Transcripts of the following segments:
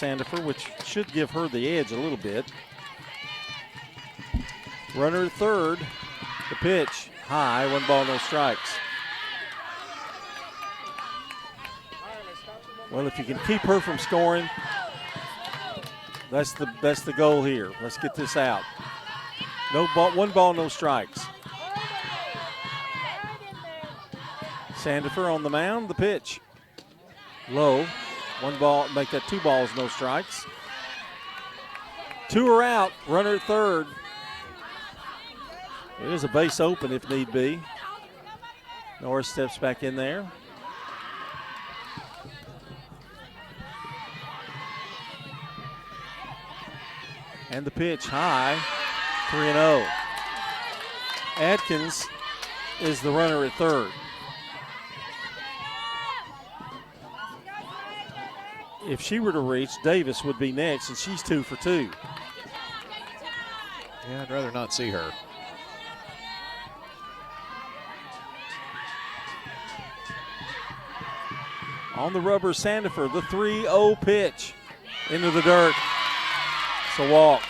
Sandifer, which should give her the edge a little bit. Runner at third. The pitch, high, 1 ball, no strikes. Well, if you can keep her from scoring, that's the goal here. Let's get this out. No ball, 1 ball, no strikes. Sandifer on the mound, the pitch. Low, 1 ball, make that 2 balls, no strikes. 2 are out, runner at third. It is a base open if need be. Norris steps back in there. And the pitch high, 3-0. Adkins is the runner at third. If she were to reach, Davis would be next, and she's 2 for 2. Yeah, I'd rather not see her. On the rubber, Sandifer, the 3-0 pitch into the dirt. It's a walk.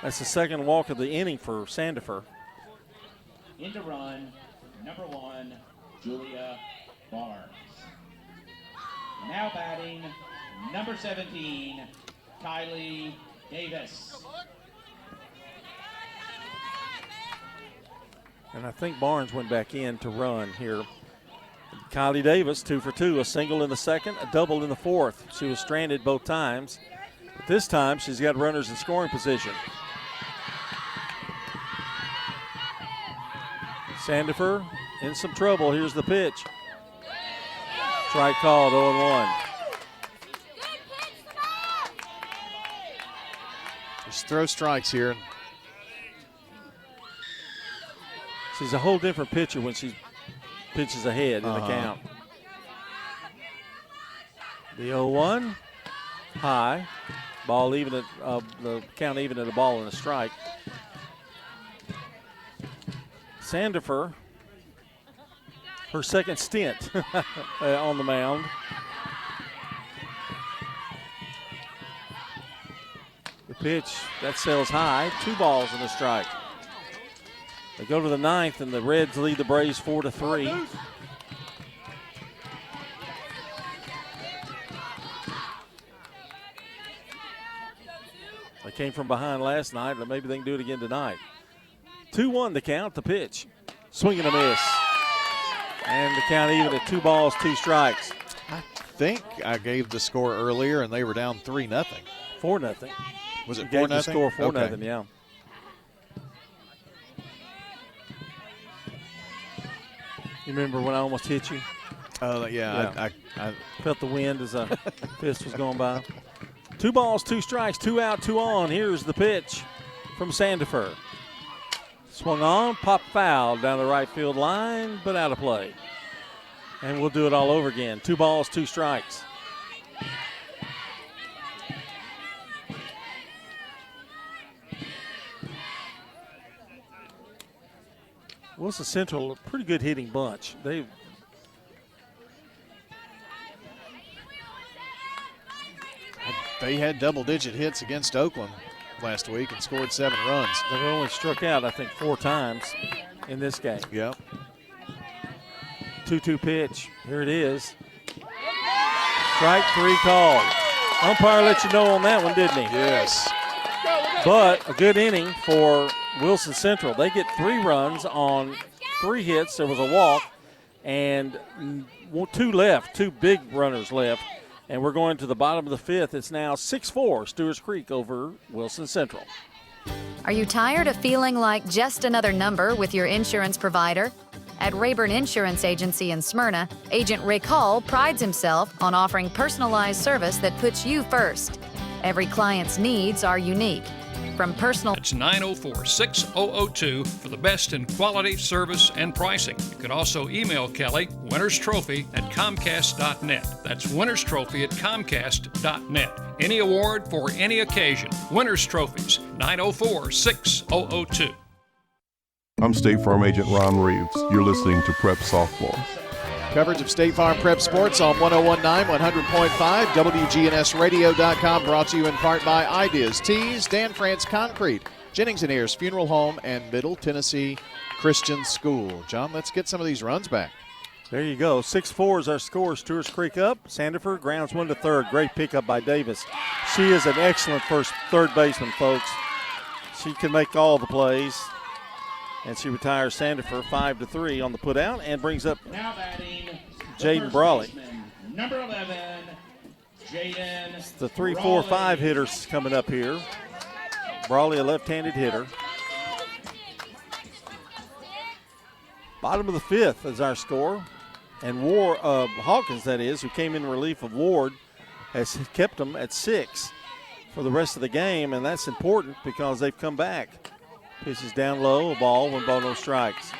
That's the second walk of the inning for Sandifer. In to run, number 1, Julia Barnes. Now batting, number 17, Kylie Davis. And I think Barnes went back in to run here. Kylie Davis, 2 for 2, a single in the second, a double in the fourth. She was stranded both times, but this time she's got runners in scoring position. Sandifer in some trouble. Here's the pitch. Strike called, 0-1. Just throw strikes here. She's a whole different pitcher when she pitches ahead in the count. The 0-1, high. Ball even at the count even at a ball and a strike. Sandifer, her second stint on the mound. The pitch, that sails high, 2 balls and a strike. They go to the 9th, and the Reds lead the Braves 4-3. They came from behind last night, but maybe they can do it again tonight. 2-1 the count, the pitch. Swing and a miss. And the count even at 2 balls, 2 strikes. I think I gave the score earlier, and they were down 3-0. 4-0. Was it 4-0? Gave the score 4-0, okay. yeah. You remember when I almost hit you? Yeah. I felt the wind as a fist was going by. 2 balls, 2 strikes, 2 out, 2 on. Here's the pitch from Sandifer. Swung on, popped foul down the right field line, but out of play. And we'll do it all over again. 2 balls, 2 strikes. Wilson Central, a pretty good hitting bunch. They had double-digit hits against Oakland last week and scored 7 runs. They've only struck out, I think, 4 times in this game. Yep. 2-2 pitch. Here it is. Strike 3 called. Umpire let you know on that one, didn't he? Yes. But a good inning for Wilson Central. They get 3 runs on 3 hits. There was a walk and 2 left, 2 big runners left. And we're going to the bottom of the 5th. It's now 6-4, Stewarts Creek over Wilson Central. Are you tired of feeling like just another number with your insurance provider? At Rayburn Insurance Agency in Smyrna, Agent Rick Hall prides himself on offering personalized service that puts you first. Every client's needs are unique. From personal... It's 904-6002 for the best in quality, service, and pricing. You can also email Kelly, winnerstrophy@comcast.net. That's winnerstrophy@comcast.net. Any award for any occasion. Winners Trophies, 904-6002. I'm State Farm Agent Ron Reeves. You're listening to Prep Softball. Coverage of State Farm Prep Sports on 101.9, 100.5, WGNSradio.com, brought to you in part by Ideas Tees, Dan France Concrete, Jennings & Ayers Funeral Home, and Middle Tennessee Christian School. John, let's get some of these runs back. There you go. 6-4 is our score. Stewarts Creek up. Sandifer grounds one to third. Great pickup by Davis. She is an excellent third baseman, folks. She can make all the plays. And she retires Sandifer 5-3 on the putout and brings up Jaden Brawley. Number 11, Jaden. It's the 3-4-5 hitters coming up here. Brawley, a left-handed hitter. Bottom of the fifth is our score. And Hawkins, that is, who came in relief of Ward, has kept them at 6 for the rest of the game, and that's important because they've come back. Pitches down low, a ball, 1 ball, no strikes.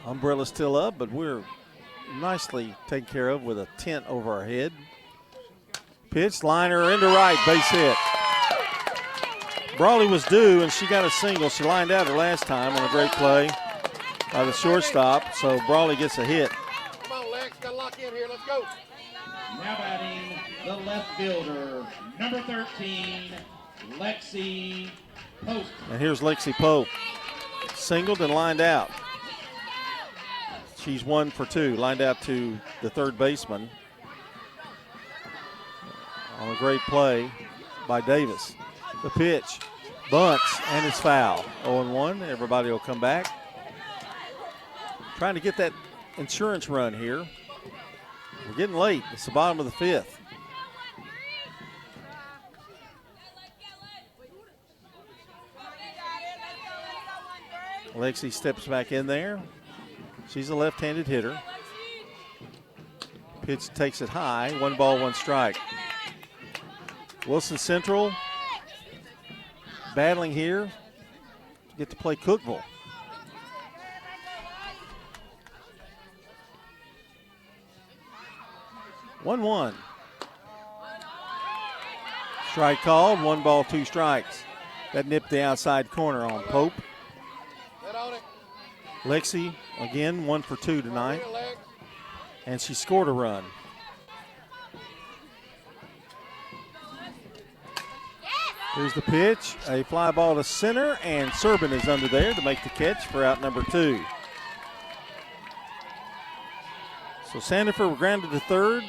Umbrella's still up, but we're nicely taken care of with a tent over our head. Pitch, liner into right, base hit. Brawley was due, and she got a single. She lined out her last time on a great play by the shortstop, so Brawley gets a hit. Come on, Lex, got to lock in here. Let's go. Now batting the left fielder, number 13, Lexi Pope. And here's Lexi Pope. Singled and lined out. She's 1 for 2, lined out to the third baseman on a great play by Davis. The pitch, bunts, and it's foul. 0-1, everybody will come back. Trying to get that insurance run here. We're getting late. It's the bottom of the fifth. Lexi steps back in there. She's a left-handed hitter. Pitch takes it high. 1 ball, 1 strike. Wilson Central battling here to get to play Cookeville. One. Strike called, 1 ball, 2 strikes. That nipped the outside corner on Pope. Lexi, again, 1 for 2 tonight. And she scored a run. Here's the pitch, a fly ball to center, and Serban is under there to make the catch for out number 2. So Sandifer grounded to third.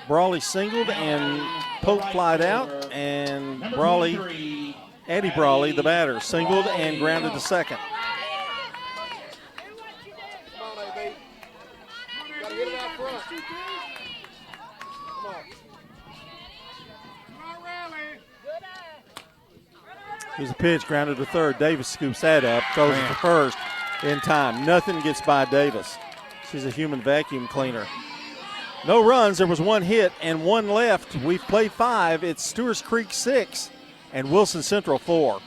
Brawley singled and Pope flied out, and Brawley, Eddie Brawley, the batter, singled and grounded to second. Come on, AB. Got to hit it out front. Come on. Here's a pitch, grounded to third. Davis scoops that up, throws it to first in time. Nothing gets by Davis. She's a human vacuum cleaner. No runs. There was 1 hit and 1 left. We've played 5. It's Stewarts Creek 6 and Wilson Central 4.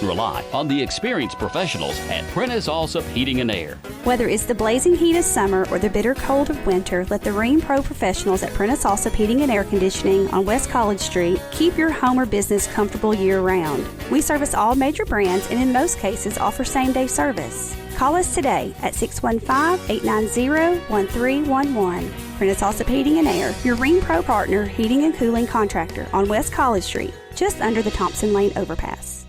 Rely on the experienced professionals at Prentice Allsup Heating and Air. Whether it's the blazing heat of summer or the bitter cold of winter, let the Rheem Pro professionals at Prentice Allsup Heating and Air Conditioning on West College Street keep your home or business comfortable year-round. We service all major brands and in most cases offer same-day service. Call us today at 615-890-1311. Prentice Allsup Heating and Air, your Rheem Pro partner heating and cooling contractor on West College Street, just under the Thompson Lane overpass.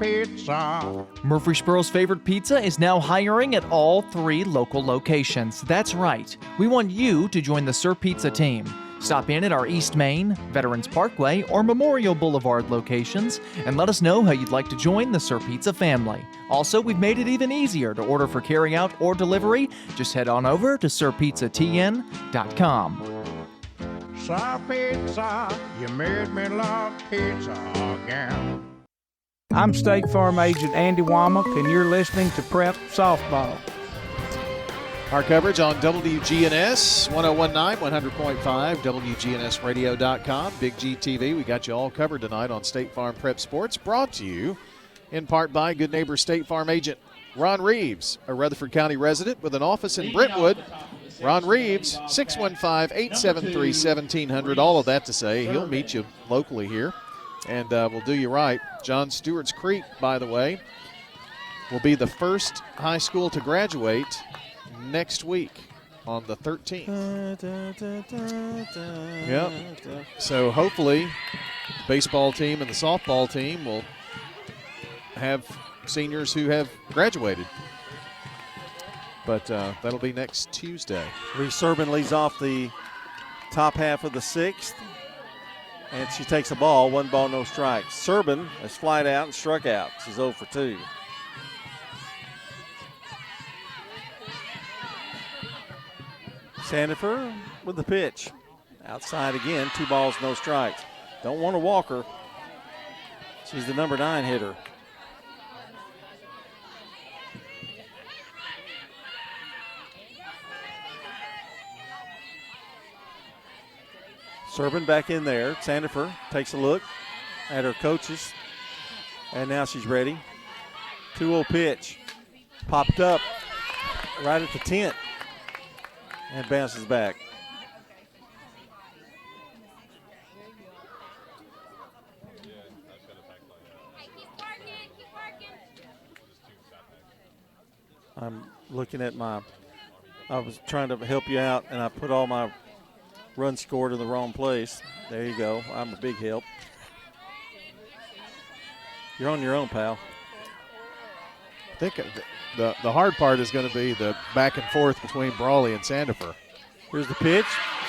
Pizza. Murfreesboro's favorite pizza is now hiring at all 3 local locations. That's right. We want you to join the Sir Pizza team. Stop in at our East Main, Veterans Parkway, or Memorial Boulevard locations and let us know how you'd like to join the Sir Pizza family. Also, we've made it even easier to order for carryout or delivery. Just head on over to sirpizzatn.com. Sir Pizza, you made me love pizza again. I'm State Farm Agent Andy Womack, and you're listening to Prep Softball. Our coverage on WGNS 101.9, 100.5, WGNSradio.com, Big G TV. We got you all covered tonight on State Farm Prep Sports, brought to you in part by good neighbor State Farm agent Ron Reeves, a Rutherford County resident with an office in Brentwood. Ron Reeves, 615-873-1700. All of that to say, he'll meet you locally here And we'll do you right. John Stewarts Creek, by the way, will be the first high school to graduate next week on the 13th. Yep. So hopefully the baseball team and the softball team will have seniors who have graduated. But that'll be next Tuesday. Lee Serban leads off the top half of the 6th. And she takes a ball, 1 ball, no strikes. Serban has flied out and struck out. She's 0 for 2. Sandifer with the pitch. Outside again, 2 balls, no strikes. Don't want to walk her. She's the number 9 hitter. Serban back in there. Sandifer takes a look at her coaches. And now she's ready. 2-0 pitch. Popped up right at the tent. And bounces back. I'm looking at I was trying to help you out, and I put all my run scored in the wrong place. There you go. I'm a big help. You're on your own, pal. I think the hard part is going to be the back and forth between Brawley and Sandifer. Here's the pitch.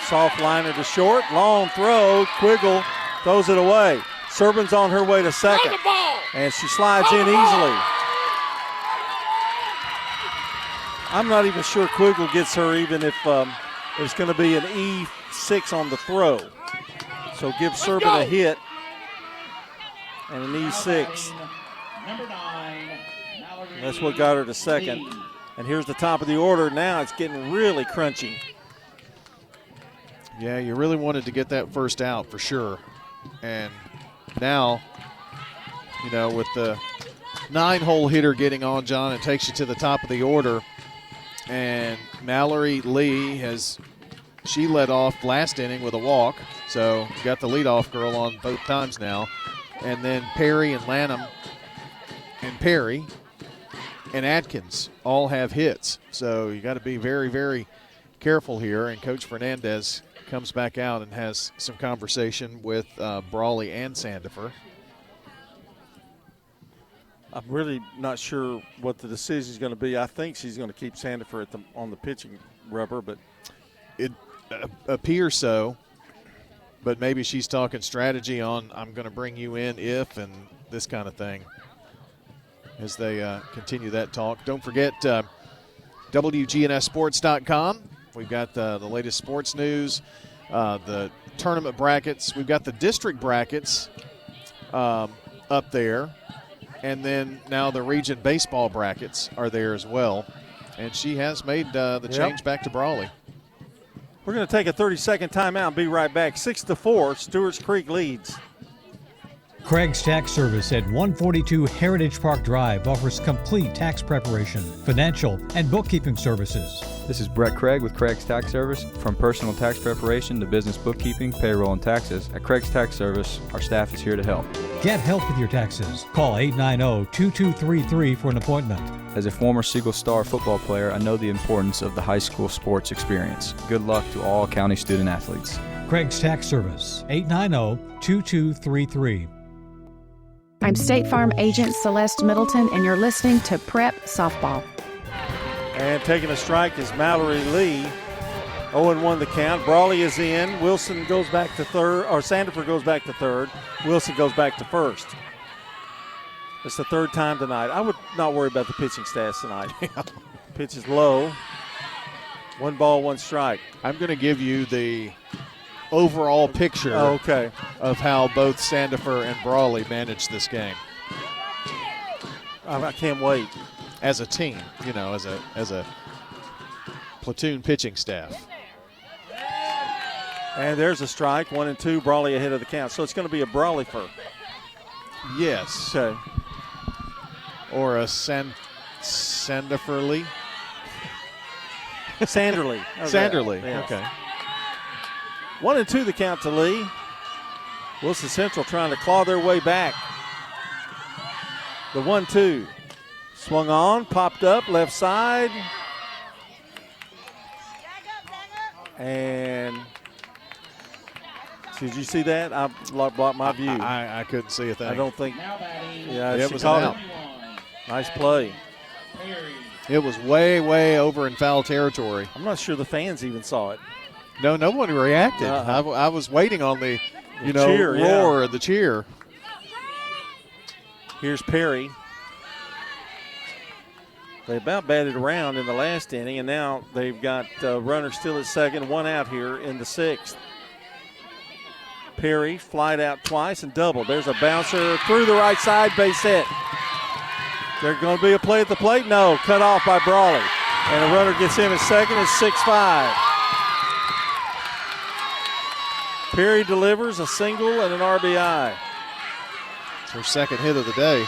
Soft liner to short. Long throw. Quiggle throws it away. Serban's on her way to second. And she slides in easily. I'm not even sure Quiggle gets her even if it's going to be an E6 on the throw. So give Serban a hit and an E6. Number 9, Mallory. That's what got her to second. And here's the top of the order. Now it's getting really crunchy. Yeah, you really wanted to get that first out for sure. And now, with the 9-hole hitter getting on, John, it takes you to the top of the order. And Mallory Lee she led off last inning with a walk. So got the leadoff girl on both times now. And then Perry and Lanham and Perry and Adkins all have hits. So you got to be very, very careful here. And Coach Fernandez comes back out and has some conversation with Brawley and Sandifer. I'm really not sure what the decision is going to be. I think she's going to keep Sandifer on the pitching rubber, but it appears so. But maybe she's talking strategy on I'm going to bring you in if and this kind of thing as they continue that talk. Don't forget WGNSSports.com. We've got the latest sports news, the tournament brackets. We've got the district brackets up there. And then now the region baseball brackets are there as well. And she has made the change back to Brawley. We're going to take a 30-second timeout and be right back. 6-4, Stewarts Creek leads. Craig's Tax Service at 142 Heritage Park Drive offers complete tax preparation, financial, and bookkeeping services. This is Brett Craig with Craig's Tax Service. From personal tax preparation to business bookkeeping, payroll, and taxes, at Craig's Tax Service, our staff is here to help. Get help with your taxes. Call 890-2233 for an appointment. As a former Siegel Star football player, I know the importance of the high school sports experience. Good luck to all county student athletes. Craig's Tax Service, 890-2233. I'm State Farm Agent Celeste Middleton, and you're listening to Prep Softball. And taking a strike is Mallory Lee. 0-1 the count. Brawley is in. Wilson goes back to third, or Sandifer goes back to third. Wilson goes back to first. It's the third time tonight. I would not worry about the pitching stats tonight. Pitch is low. 1 ball, 1 strike. I'm going to give you the overall picture of how both Sandifer and Brawley managed this game. I can't wait. As a team, as a platoon pitching staff. And there's a strike, 1-2, Brawley ahead of the count. So it's going to be a Brawley for. Yes. Okay. Or a Sandifer Lee. Sanderly. Sanderly, yes. okay. 1-2 the count to Lee. Wilson Central trying to claw their way back. The 1-2. Swung on, popped up, left side. And did you see that? I blocked my view. I couldn't see a thing. I don't think. Yeah, it she was caught out. it. Nice play. It was way, way over in foul territory. I'm not sure the fans even saw it. No one reacted. I was waiting on the cheer, roar of the cheer. Here's Perry. They about batted around in the last inning, and now they've got runners still at second, one out here in the sixth. Perry flied out twice and doubled. There's a bouncer through the right side, base hit. There's going to be a play at the plate? No, cut off by Brawley. And the runner gets him at second. It's 6-5. Perry delivers a single and an RBI. It's her second hit of the day.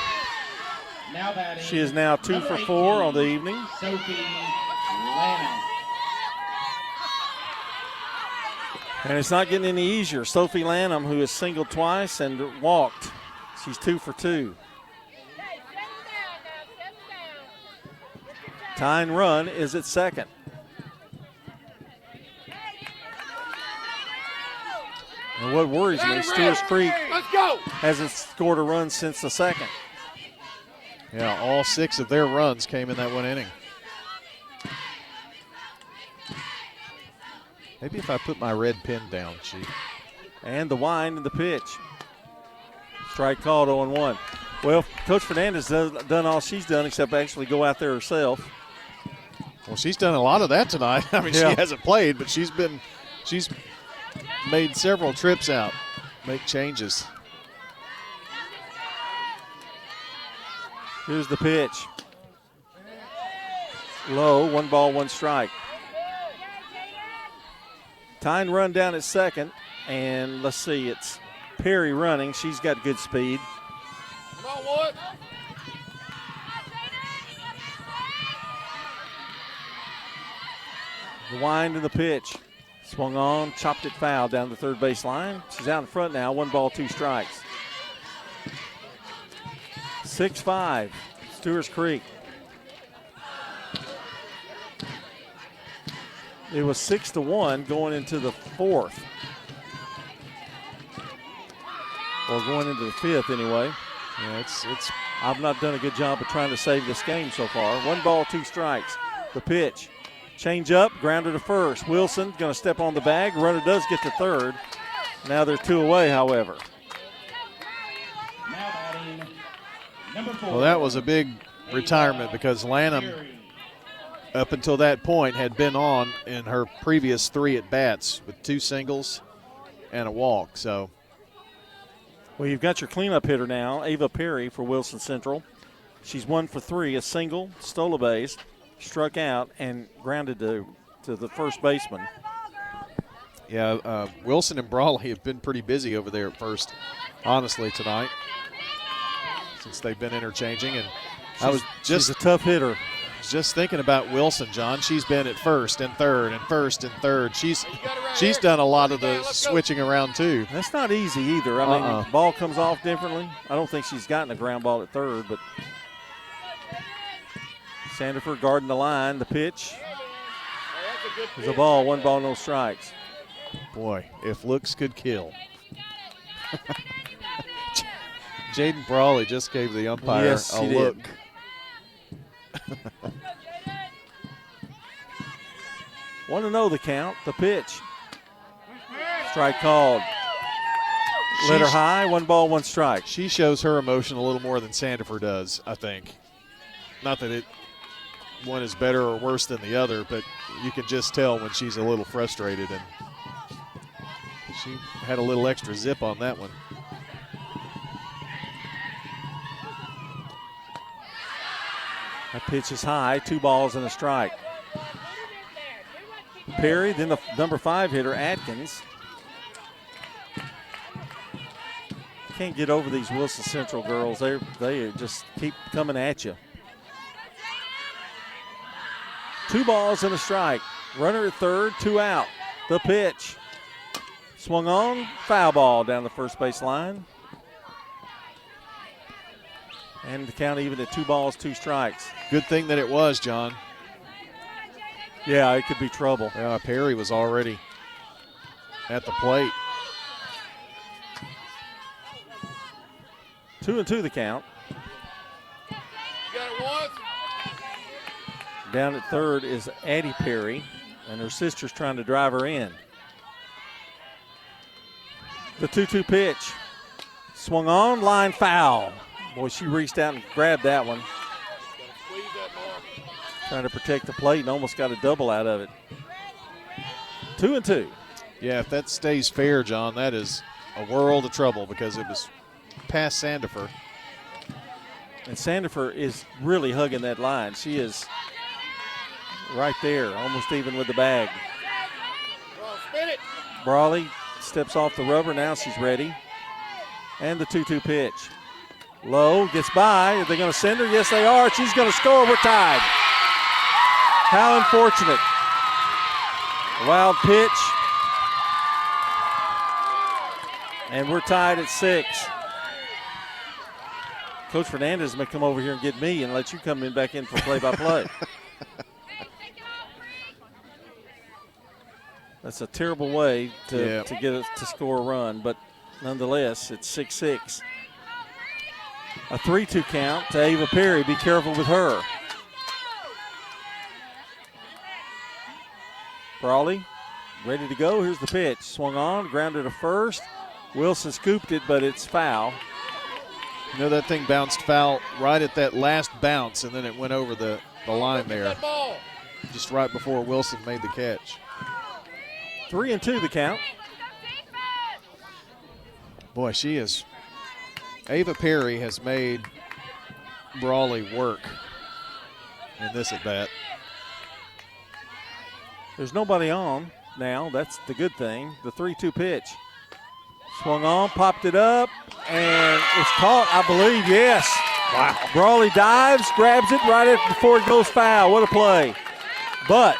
She is now 2 for 4 on the evening. Sophie Lanham. And it's not getting any easier. Sophie Lanham, who has singled twice and walked. She's 2 for 2. Tying run is at second. And what worries me, Stewarts Creek hasn't scored a run since the second. Yeah, all 6 of their runs came in that one inning. Maybe if I put my red pen down, Chief. And the wind and the pitch. Strike called 0-1. Well, Coach Fernandez has done all she's done except actually go out there herself. Well, she's done a lot of that tonight. I mean, Yeah. She hasn't played, but she's made several trips out, make changes. Here's the pitch. Low, 1 ball, 1 strike. Tying run down at second, and let's see, it's Perry running. She's got good speed. Come on, Wood. The wind and the pitch. Swung on, chopped it foul down the third base line. She's out in front now, 1 ball, 2 strikes. 6-5, Stewarts Creek. It was 6-1 going into the fourth. Or going into the fifth anyway. Yeah, it's. I've not done a good job of trying to save this game so far. 1 ball, 2 strikes. The pitch. Change up, grounder to first. Wilson going to step on the bag. Runner does get to third. Now they're 2 away, however. Well, that was a big retirement because Lanham, up until that point, had been on in her previous 3 at-bats with 2 singles and a walk. So, well, you've got your cleanup hitter now, Ava Perry for Wilson Central. She's 1 for 3, a single, stole a base, struck out, and grounded to the first baseman. Yeah, Wilson and Brawley have been pretty busy over there at first, honestly, tonight, since they've been interchanging. And she's a tough hitter. Just thinking about Wilson, John. She's been at first and third and first and third. She's done a lot of the switching around too. That's not easy either. I mean, the ball comes off differently. I don't think she's gotten a ground ball at third, but Sandiford guarding the line. The pitch is a ball. 1 ball, no strikes. Boy, if looks could kill. Jaden Brawley just gave the umpire a look. Want to know the count, the pitch. Strike called. Let her high, 1 ball, 1 strike. She shows her emotion a little more than Sandiford does, I think. Not that one is better or worse than the other, but you can just tell when she's a little frustrated, and she had a little extra zip on that one. That pitch is high, 2 balls and a strike. Perry, then the number 5 hitter, Atkins. Can't get over these Wilson Central girls. They just keep coming at you. 2 balls and a strike. Runner at third, 2 out. The pitch. Swung on, foul ball down the first base line. And the count even at 2 balls, 2 strikes. Good thing that it was, John. Yeah, it could be trouble. Yeah, Perry was already at the plate. 2-2 the count. Got it once. Down at third is Addie Perry, and her sister's trying to drive her in. The 2-2 pitch. Swung on, line foul. Boy, she reached out and grabbed that one. Trying to protect the plate and almost got a double out of it. 2-2. Yeah, if that stays fair, John, that is a world of trouble because it was past Sandifer. And Sandifer is really hugging that line. She is right there, almost even with the bag. Spin it. Brawley steps off the rubber. Now she's ready. And the 2-2 pitch. Low gets by. Are they going to send her? Yes, they are. She's going to score. We're tied. How unfortunate. Wild pitch. And we're tied at 6. Coach Fernandez may come over here and get me and let you come in back in for play-by-play. That's a terrible way to get us to score a run, but nonetheless, it's 6-6. A 3-2 count to Ava Perry. Be careful with her. Brawley ready to go. Here's the pitch. Swung on, grounded to first. Wilson scooped it, but it's foul. You know, that thing bounced foul right at that last bounce, and then it went over the line there. Just right before Wilson made the catch. 3-2 the count. Boy, she is. Ava Perry has made Brawley work in this at bat. There's nobody on now. That's the good thing. The 3-2 pitch. Swung on, popped it up, and it's caught, I believe, yes. Wow. Brawley dives, grabs it right before it goes foul. What a play. But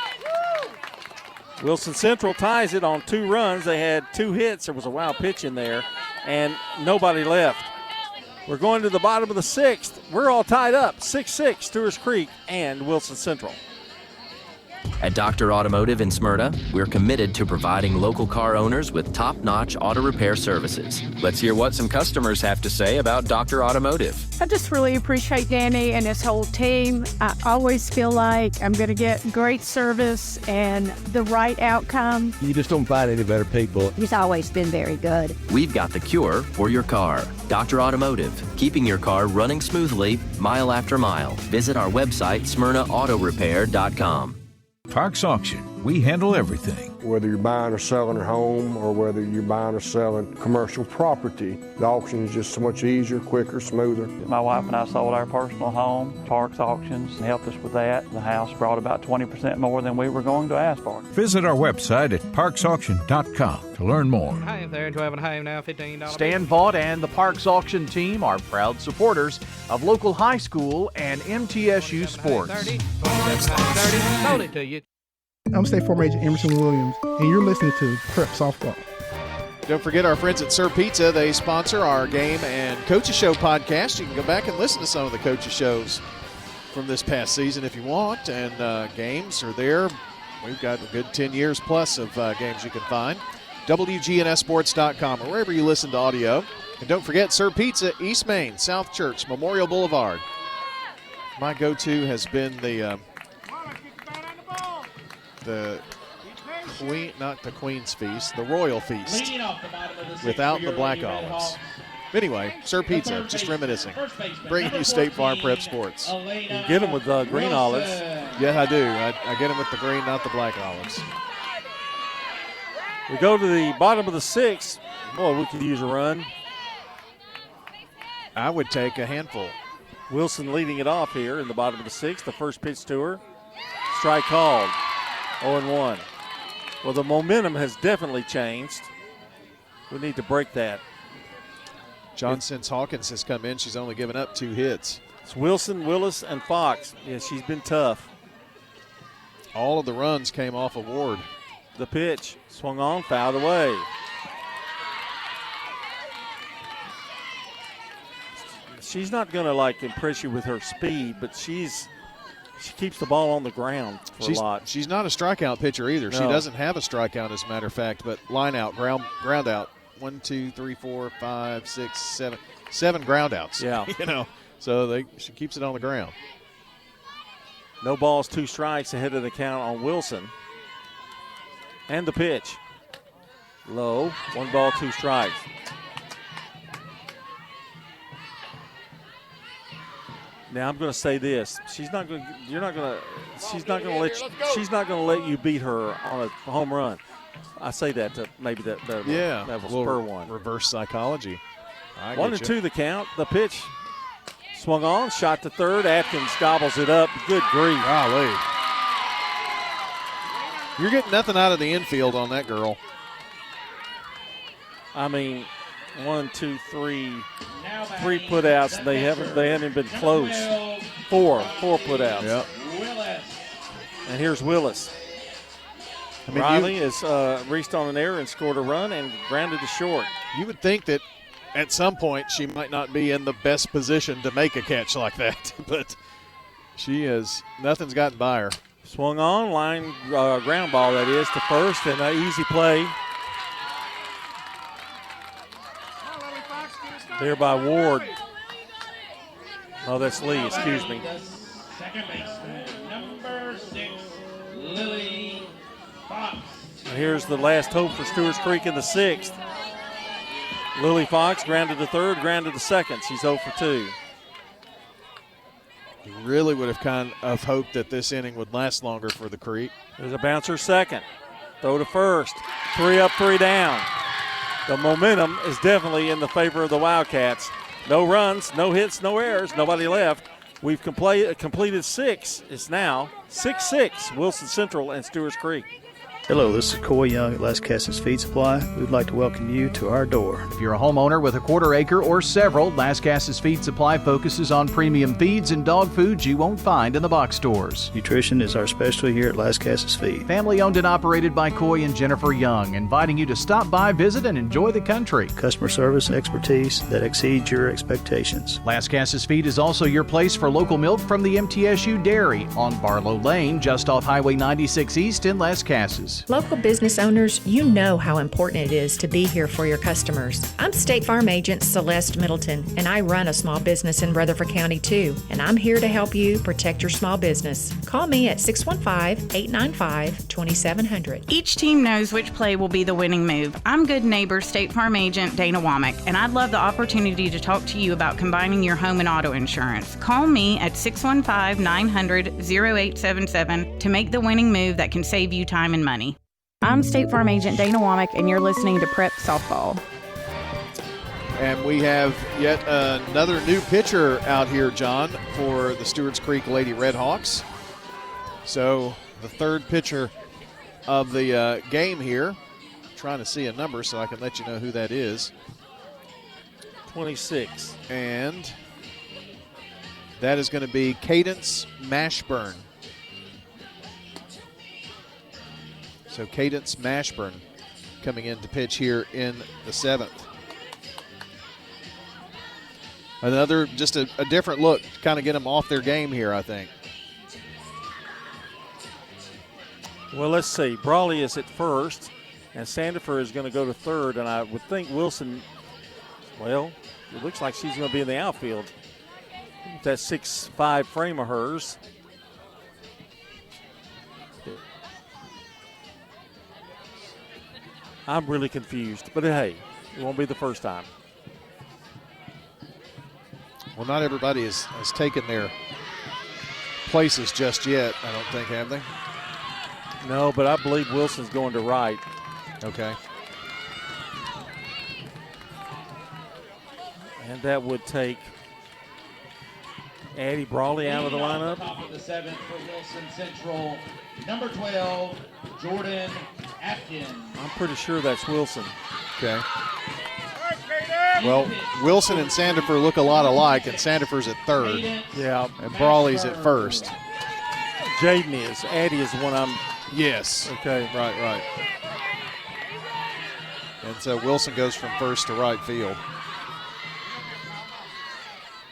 Wilson Central ties it on 2 runs. They had 2 hits. There was a wild pitch in there, and nobody left. We're going to the bottom of the 6th. We're all tied up, 6-6, Stewarts Creek and Wilson Central. At Dr. Automotive in Smyrna, we're committed to providing local car owners with top-notch auto repair services. Let's hear what some customers have to say about Dr. Automotive. I just really appreciate Danny and his whole team. I always feel like I'm going to get great service and the right outcome. You just don't find any better people. He's always been very good. We've got the cure for your car. Dr. Automotive, keeping your car running smoothly, mile after mile. Visit our website, smyrnaautorepair.com. Parks Auction. We handle everything. Whether you're buying or selling a home or whether you're buying or selling commercial property, the auction is just so much easier, quicker, smoother. My wife and I sold our personal home. Parks Auctions helped us with that. The house brought about 20% more than we were going to ask for. Visit our website at parksauction.com to learn more. Hi there, 12 and a half now, $15. Stan Vaught and the Parks Auction team are proud supporters of local high school and MTSU sports. 30, sold it to you. I'm State Farm Agent Emerson Williams, and you're listening to Prep Softball. Don't forget our friends at Sir Pizza. They sponsor our Game and Coaches Show podcast. You can go back and listen to some of the Coaches Shows from this past season if you want, and games are there. We've got a good 10 years plus of games you can find. WGNSSports.com or wherever you listen to audio. And don't forget Sir Pizza, East Main, South Church, Memorial Boulevard. My go-to has been the Queen, not the Queen's Feast, the Royal Feast, without the black olives. Anyway, Sir Pizza, just reminiscing. Bringing you State Farm Prep Sports. You get them with green olives. Yeah, I do. I get them with the green, not the black olives. We go to the bottom of the 6th. Boy, we could use a run. I would take a handful. Wilson leading it off here in the bottom of the 6th. The first pitch to her. Strike called. 0-1. Well, the momentum has definitely changed. We need to break that. Since Hawkins has come in, she's only given up 2 hits. It's Wilson, Willis, and Fox. Yeah, she's been tough. All of the runs came off of Ward. The pitch swung on, fouled away. she's not going to like impress you with her speed, but she keeps the ball on the ground for a lot. She's not a strikeout pitcher either. No. She doesn't have a strikeout, as a matter of fact, but line out, ground out. 1, 2, 3, 4, 5, 6, 7. 7 ground outs. Yeah. So she keeps it on the ground. No balls, 2 strikes ahead of the count on Wilson. And the pitch. Low. 1 ball, 2 strikes. Now I'm going to say this: she's not going to let you beat her on a home run. I say that to maybe that will spur one. Reverse psychology. 1-2 the count. The pitch swung on, shot to third. Atkins gobbles it up. Good grief! Golly. You're getting nothing out of the infield on that girl. I mean, 1, 2, 3 putouts, and they haven't been close. Four putouts. Yep. And here's Willis. Riley has reached on an error and scored a run and grounded to short. You would think that at some point she might not be in the best position to make a catch like that, but nothing's gotten by her. Swung on, line ground ball that is to first, and an easy play there by Ward. Oh, that's Lee, excuse me. Second baseman, number 6, Lily Fox. And here's the last hope for Stewarts Creek in the 6th. Lily Fox grounded to third, grounded to second. She's 0 for 2. Really would have kind of hoped that this inning would last longer for the Creek. There's a bouncer second. Throw to first. 3 up, 3 down. The momentum is definitely in the favor of the Wildcats. No runs, no hits, no errors, nobody left. We've completed 6. It's now 6-6, Wilson Central and Stewarts Creek. Hello, this is Coy Young at Las Casas Feed Supply. We'd like to welcome you to our door. If you're a homeowner with a quarter acre or several, Las Casas Feed Supply focuses on premium feeds and dog foods you won't find in the box stores. Nutrition is our specialty here at Las Casas Feed. Family owned and operated by Coy and Jennifer Young, inviting you to stop by, visit, and enjoy the country. Customer service expertise that exceeds your expectations. Las Casas Feed is also your place for local milk from the MTSU Dairy on Barlow Lane, just off Highway 96 East in Las Casas. Local business owners, you know how important it is to be here for your customers. I'm State Farm Agent Celeste Middleton, and I run a small business in Rutherford County too, and I'm here to help you protect your small business. Call me at 615-895-2700. Each team knows which play will be the winning move. I'm good neighbor State Farm Agent Dana Womack, and I'd love the opportunity to talk to you about combining your home and auto insurance. Call me at 615-900-0877 to make the winning move that can save you time and money. I'm State Farm Agent Dana Womack, and you're listening to Prep Softball. And we have yet another new pitcher out here, John, for the Stewarts Creek Lady Redhawks. So the third pitcher of the game here. I'm trying to see a number so I can let you know who that is. 26. And that is going to be Cadence Mashburn. So Cadence Mashburn coming in to pitch here in the 7th. Another, just a different look to kind of get them off their game here, I think. Well, let's see. Brawley is at first, and Sandifer is going to go to third, and I would think Wilson, well, it looks like she's going to be in the outfield. With that 6'5" frame of hers. I'm really confused, but hey, it won't be the first time. Well, not everybody has taken their places just yet, I don't think, have they? No, but I believe Wilson's going to right. Okay. And that would take Addie Brawley out of the lineup. Top of the 7th for Wilson Central, number 12, Jordan Atkins. I'm pretty sure that's Wilson. Okay. Well, Wilson and Sandifer look a lot alike, and Sandifer's at third. Yeah. And Brawley's at first. Jaden is. Addie is the one I'm. Yes. Okay. Right. And so Wilson goes from first to right field.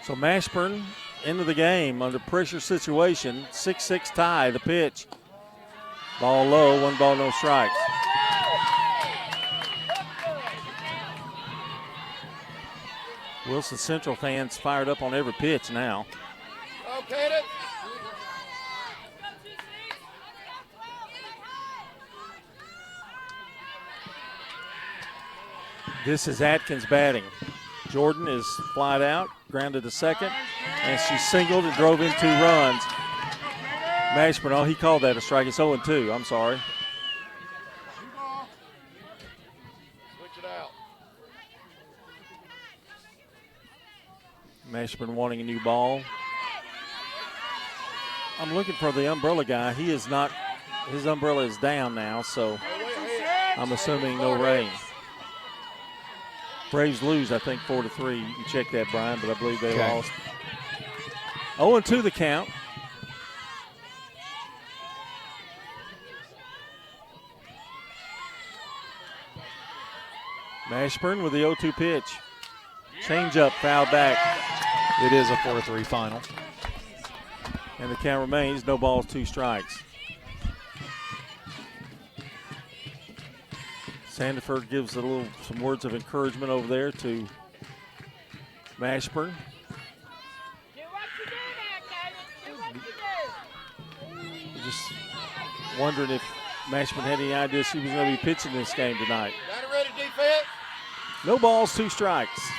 So Mashburn into the game under pressure situation. 6-6 tie, the pitch. Ball low, 1 ball, no strikes. Wilson Central fans fired up on every pitch now. Okay, then. This is Atkins batting. Jordan is flied out, grounded to second, and she singled and drove in 2 runs. Mashburn, oh, he called that a strike. It's 0-2, I'm sorry. Switch it out. Mashburn wanting a new ball. I'm looking for the umbrella guy. He is not, his umbrella is down now, so I'm assuming no rain. Braves lose, I think, 4-3. You can check that, Brian, but I believe they lost. 0-2 the count. Mashburn with the 0-2 pitch. Change up, foul back. It is a 4-3 final. And the count remains no balls, 2 strikes. Sandiford gives some words of encouragement over there to Mashburn. Just wondering if Mashburn had any idea she was going to be pitching this game tonight. Got it ready, defense. No balls, 2 strikes.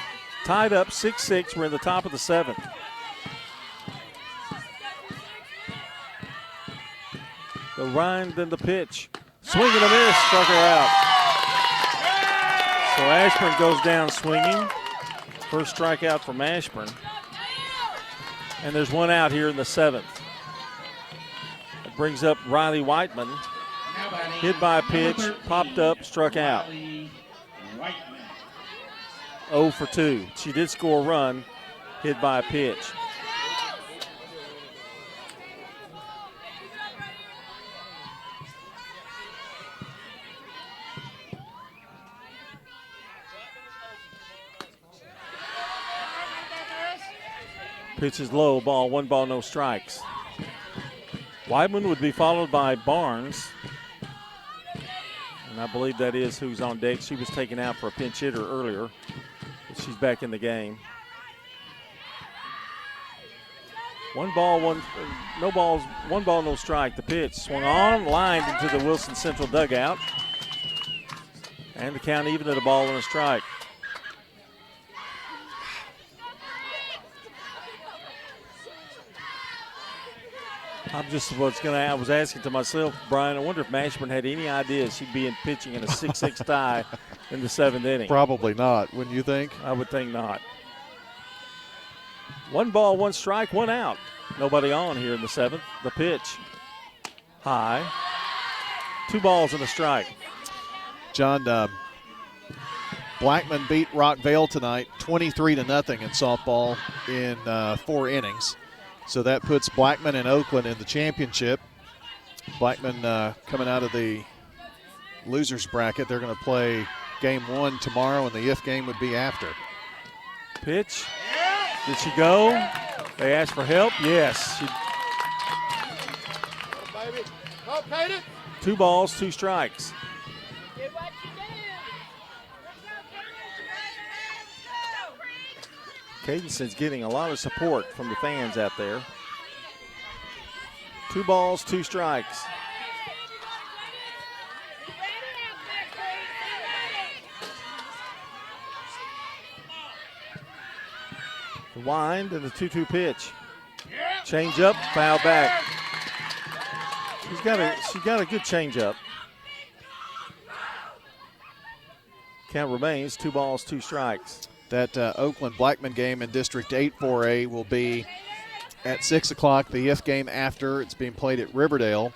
Tied up 6-6. We're in the top of the 7th. The rind and the pitch. Swing and a miss, struck her out. So Ashburn goes down swinging. First strikeout for Mashburn. And there's 1 out here in the 7th. It brings up Riley Whiteman. Hit by a pitch, popped up, struck out. 0 for 2. She did score a run, hit by a pitch. Pitch is low, ball, 1 ball, no strikes. Whiteman would be followed by Barnes. And I believe that is who's on deck. She was taken out for a pinch hitter earlier, but she's back in the game. 1 ball, no balls, 1 ball, no strike. The pitch swung on, lined into the Wilson Central dugout. And the count even at a ball and a strike. I was asking to myself, Brian, I wonder if Mashburn had any idea she'd be pitching in a 6-6 tie in the 7th inning. Probably not, wouldn't you think? I would think not. 1 ball, 1 strike, 1 out. Nobody on here in the 7th. The pitch, high. 2 balls and a strike. John, Blackman beat Rockvale tonight 23-0 in softball in 4 innings. So that puts Blackman and Oakland in the championship. Blackman coming out of the loser's bracket. They're going to play game 1 tomorrow, and the if game would be after. Pitch. Did she go? They asked for help. Yes. Baby. Okay, 2 balls, 2 strikes. Cadenson's getting a lot of support from the fans out there. 2 balls, 2 strikes. The wind and the 2-2 pitch. Change up, foul back. She's got a good change up. Count remains 2 balls, 2 strikes. That Oakland Blackman game in District 8 4A will be at 6 o'clock. The if game after, it's being played at Riverdale.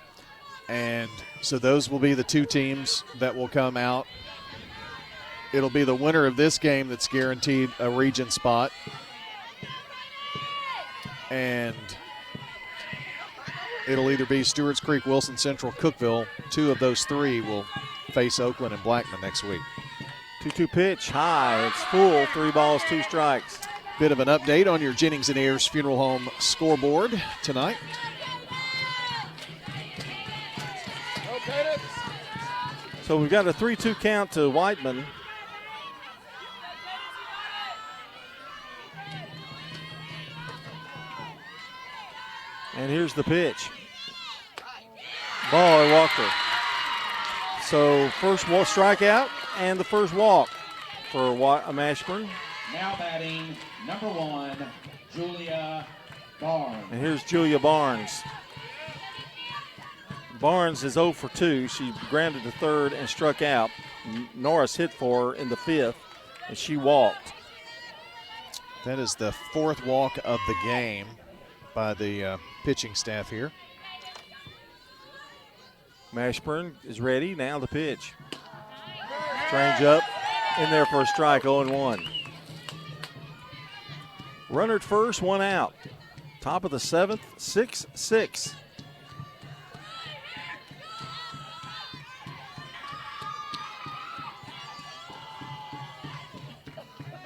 And so those will be the 2 teams that will come out. It'll be the winner of this game that's guaranteed a region spot. And it'll either be Stewarts Creek, Wilson Central, Cookeville. 2 of those 3 will face Oakland and Blackman next week. 2-2 pitch, high, it's full, 3 balls, 2 strikes. Bit of an update on your Jennings and Ayers Funeral Home scoreboard tonight. So we've got a 3-2 count to Whiteman. And here's the pitch. Ball, Walker. So first strikeout and the first walk for Mashburn. Now batting number 1, Julia Barnes. And here's Julia Barnes. Barnes is 0 for 2. She grounded to third and struck out. Norris hit for her in the 5th, and she walked. That is the 4th walk of the game by the pitching staff here. Mashburn is ready. Now the pitch. Strange up in there for a strike, 0-1. Runner at first, 1 out. Top of the 7th, 6-6.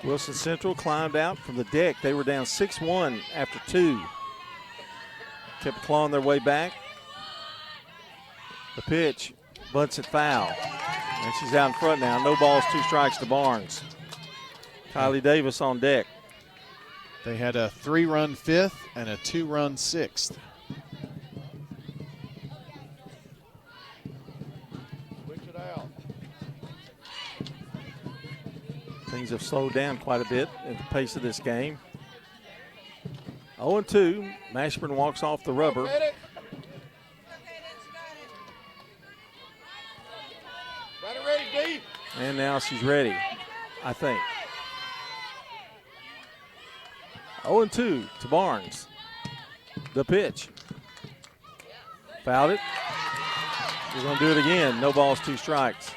Wilson Central climbed out from the deck. They were down 6-1 after 2. Kept clawing their way back. The pitch, bunts it foul. And she's out in front now. No balls, 2 strikes to Barnes. Kylie Davis on deck. They had a 3-run 5th and a 2-run 6th. Things have slowed down quite a bit at the pace of this game. 0-2. Mashburn walks off the rubber. And now she's ready, I think. 0-2 to Barnes. The pitch. Fouled it. We're going to do it again. No balls, 2 strikes.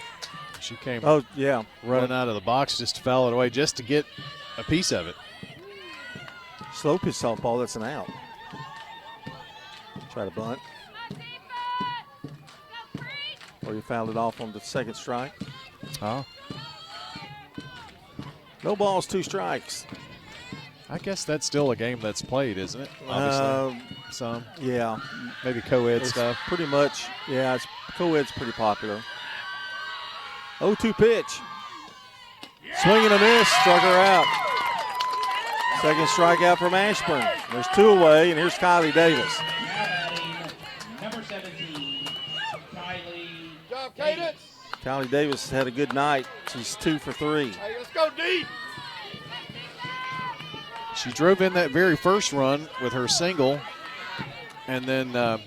She came running out of the box just to foul it away, just to get a piece of it. Slow pitch softball, that's an out. Try to bunt. Or you fouled it off on the 2nd strike. Oh. No balls, 2 strikes. I guess that's still a game that's played, isn't it? Obviously. Some. Yeah. Maybe co-ed It's stuff. Pretty much, yeah, co-ed's pretty popular. 0-2 pitch. Swing and a miss, struck her out. 2nd strikeout from Ashburn. There's 2 away, and here's Kylie Davis. Number 17, Kylie Davis had a good night. She's 2 for 3. Hey, let's go deep. She drove in that very first run with her single, and then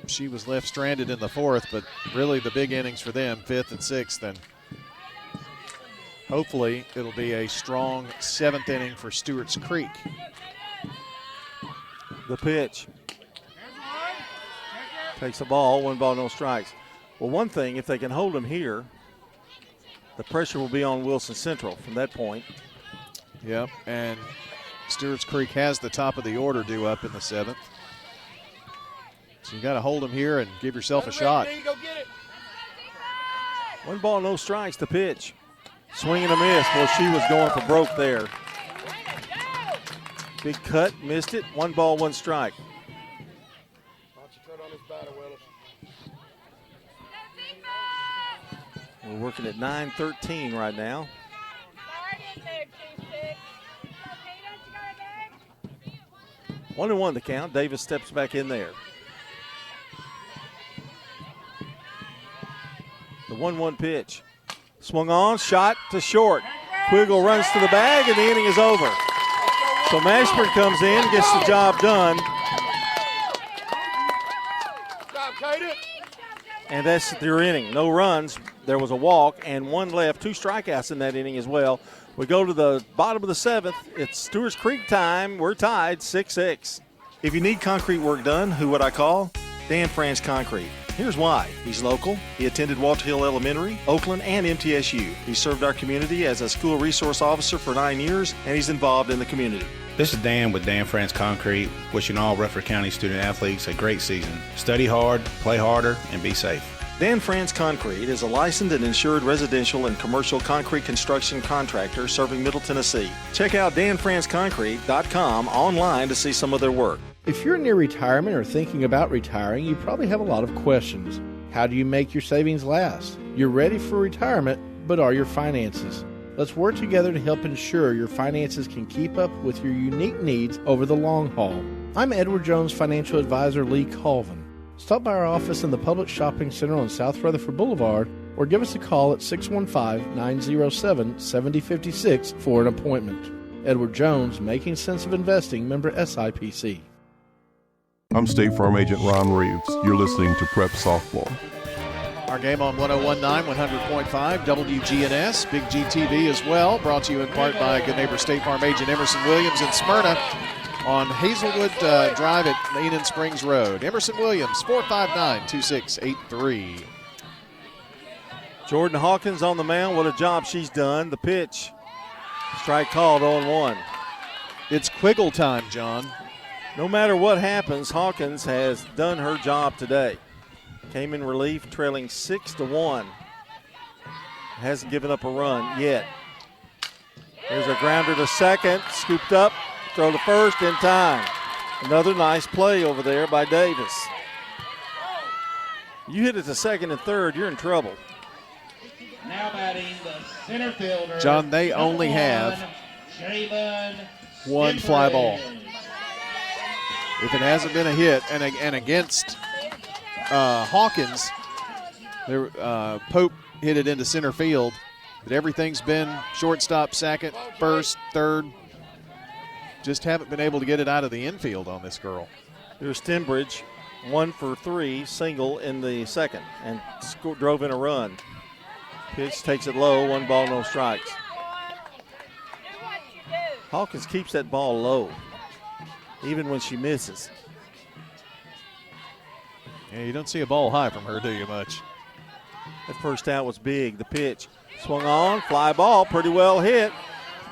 she was left stranded in the 4th, but really the big innings for them, 5th and 6th, and hopefully it'll be a strong 7th inning for Stewarts Creek. The pitch. Takes the ball, 1 ball, no strikes. Well, one thing, if they can hold them here, the pressure will be on Wilson Central from that point. Yep, and Stewarts Creek has the top of the order due up in the 7th. So you got to hold them here and give yourself a shot. 1 ball, no strikes, the pitch. Swing and a miss. Well, she was going for broke there. Big cut, missed it. 1 ball, 1 strike. We're working at 9:13 right now. 1-1 the count. Davis steps back in there. The 1-1 pitch. Swung on, shot to short. Quiggle runs to the bag, and the inning is over. So Mashburn comes in, gets the job done. And that's their inning. No runs. There was a walk and 1 left. 2 strikeouts in that inning as well. We go to the bottom of the 7th. It's Stewarts Creek time. We're tied 6-6. If you need concrete work done, who would I call? Dan France Concrete. Here's why. He's local. He attended Walter Hill Elementary, Oakland, and MTSU. He served our community as a school resource officer for 9 years, and he's involved in the community. This is Dan with Dan France Concrete, wishing all Rutherford County student athletes a great season. Study hard, play harder, and be safe. Dan France Concrete is a licensed and insured residential and commercial concrete construction contractor serving Middle Tennessee. Check out danfranceconcrete.com online to see some of their work. If you're near retirement or thinking about retiring, you probably have a lot of questions. How do you make your savings last? You're ready for retirement, but are your finances? Let's work together to help ensure your finances can keep up with your unique needs over the long haul. I'm Edward Jones Financial Advisor Lee Colvin. Stop by our office in the Public Shopping Center on South Rutherford Boulevard or give us a call at 615-907-7056 for an appointment. Edward Jones, Making Sense of Investing, member SIPC. I'm State Farm Agent Ron Reeves. You're listening to Prep Softball. Our game on 101.9, 100.5, WGNS, Big GTV as well, brought to you in part by good neighbor State Farm Agent Emerson Williams in Smyrna on Hazelwood Drive at Leanan Springs Road. Emerson Williams, 459-2683. Jordan Hawkins on the mound. What a job she's done. The pitch. Strike called 0-1. It's Quiggle time, John. No matter what happens, Hawkins has done her job today. Came in relief, trailing 6-1. Hasn't given up a run yet. There's a grounder to second, scooped up, throw to first in time. Another nice play over there by Davis. You hit it to second and third, you're in trouble. Now batting the center fielder. John, they only have one fly ball. If it hasn't been a hit, and against Hawkins, Pope hit it into center field, but everything's been shortstop, second, first, third. Just haven't been able to get it out of the infield on this girl. Here's Stenbridge, 1 for 3, single in the second, and drove in a run. Pitch takes it low, 1 ball, no strikes. Hawkins keeps that ball low, even when she misses. Yeah, you don't see a ball high from her, do you, much? That first out was big. The pitch swung on, fly ball, pretty well hit.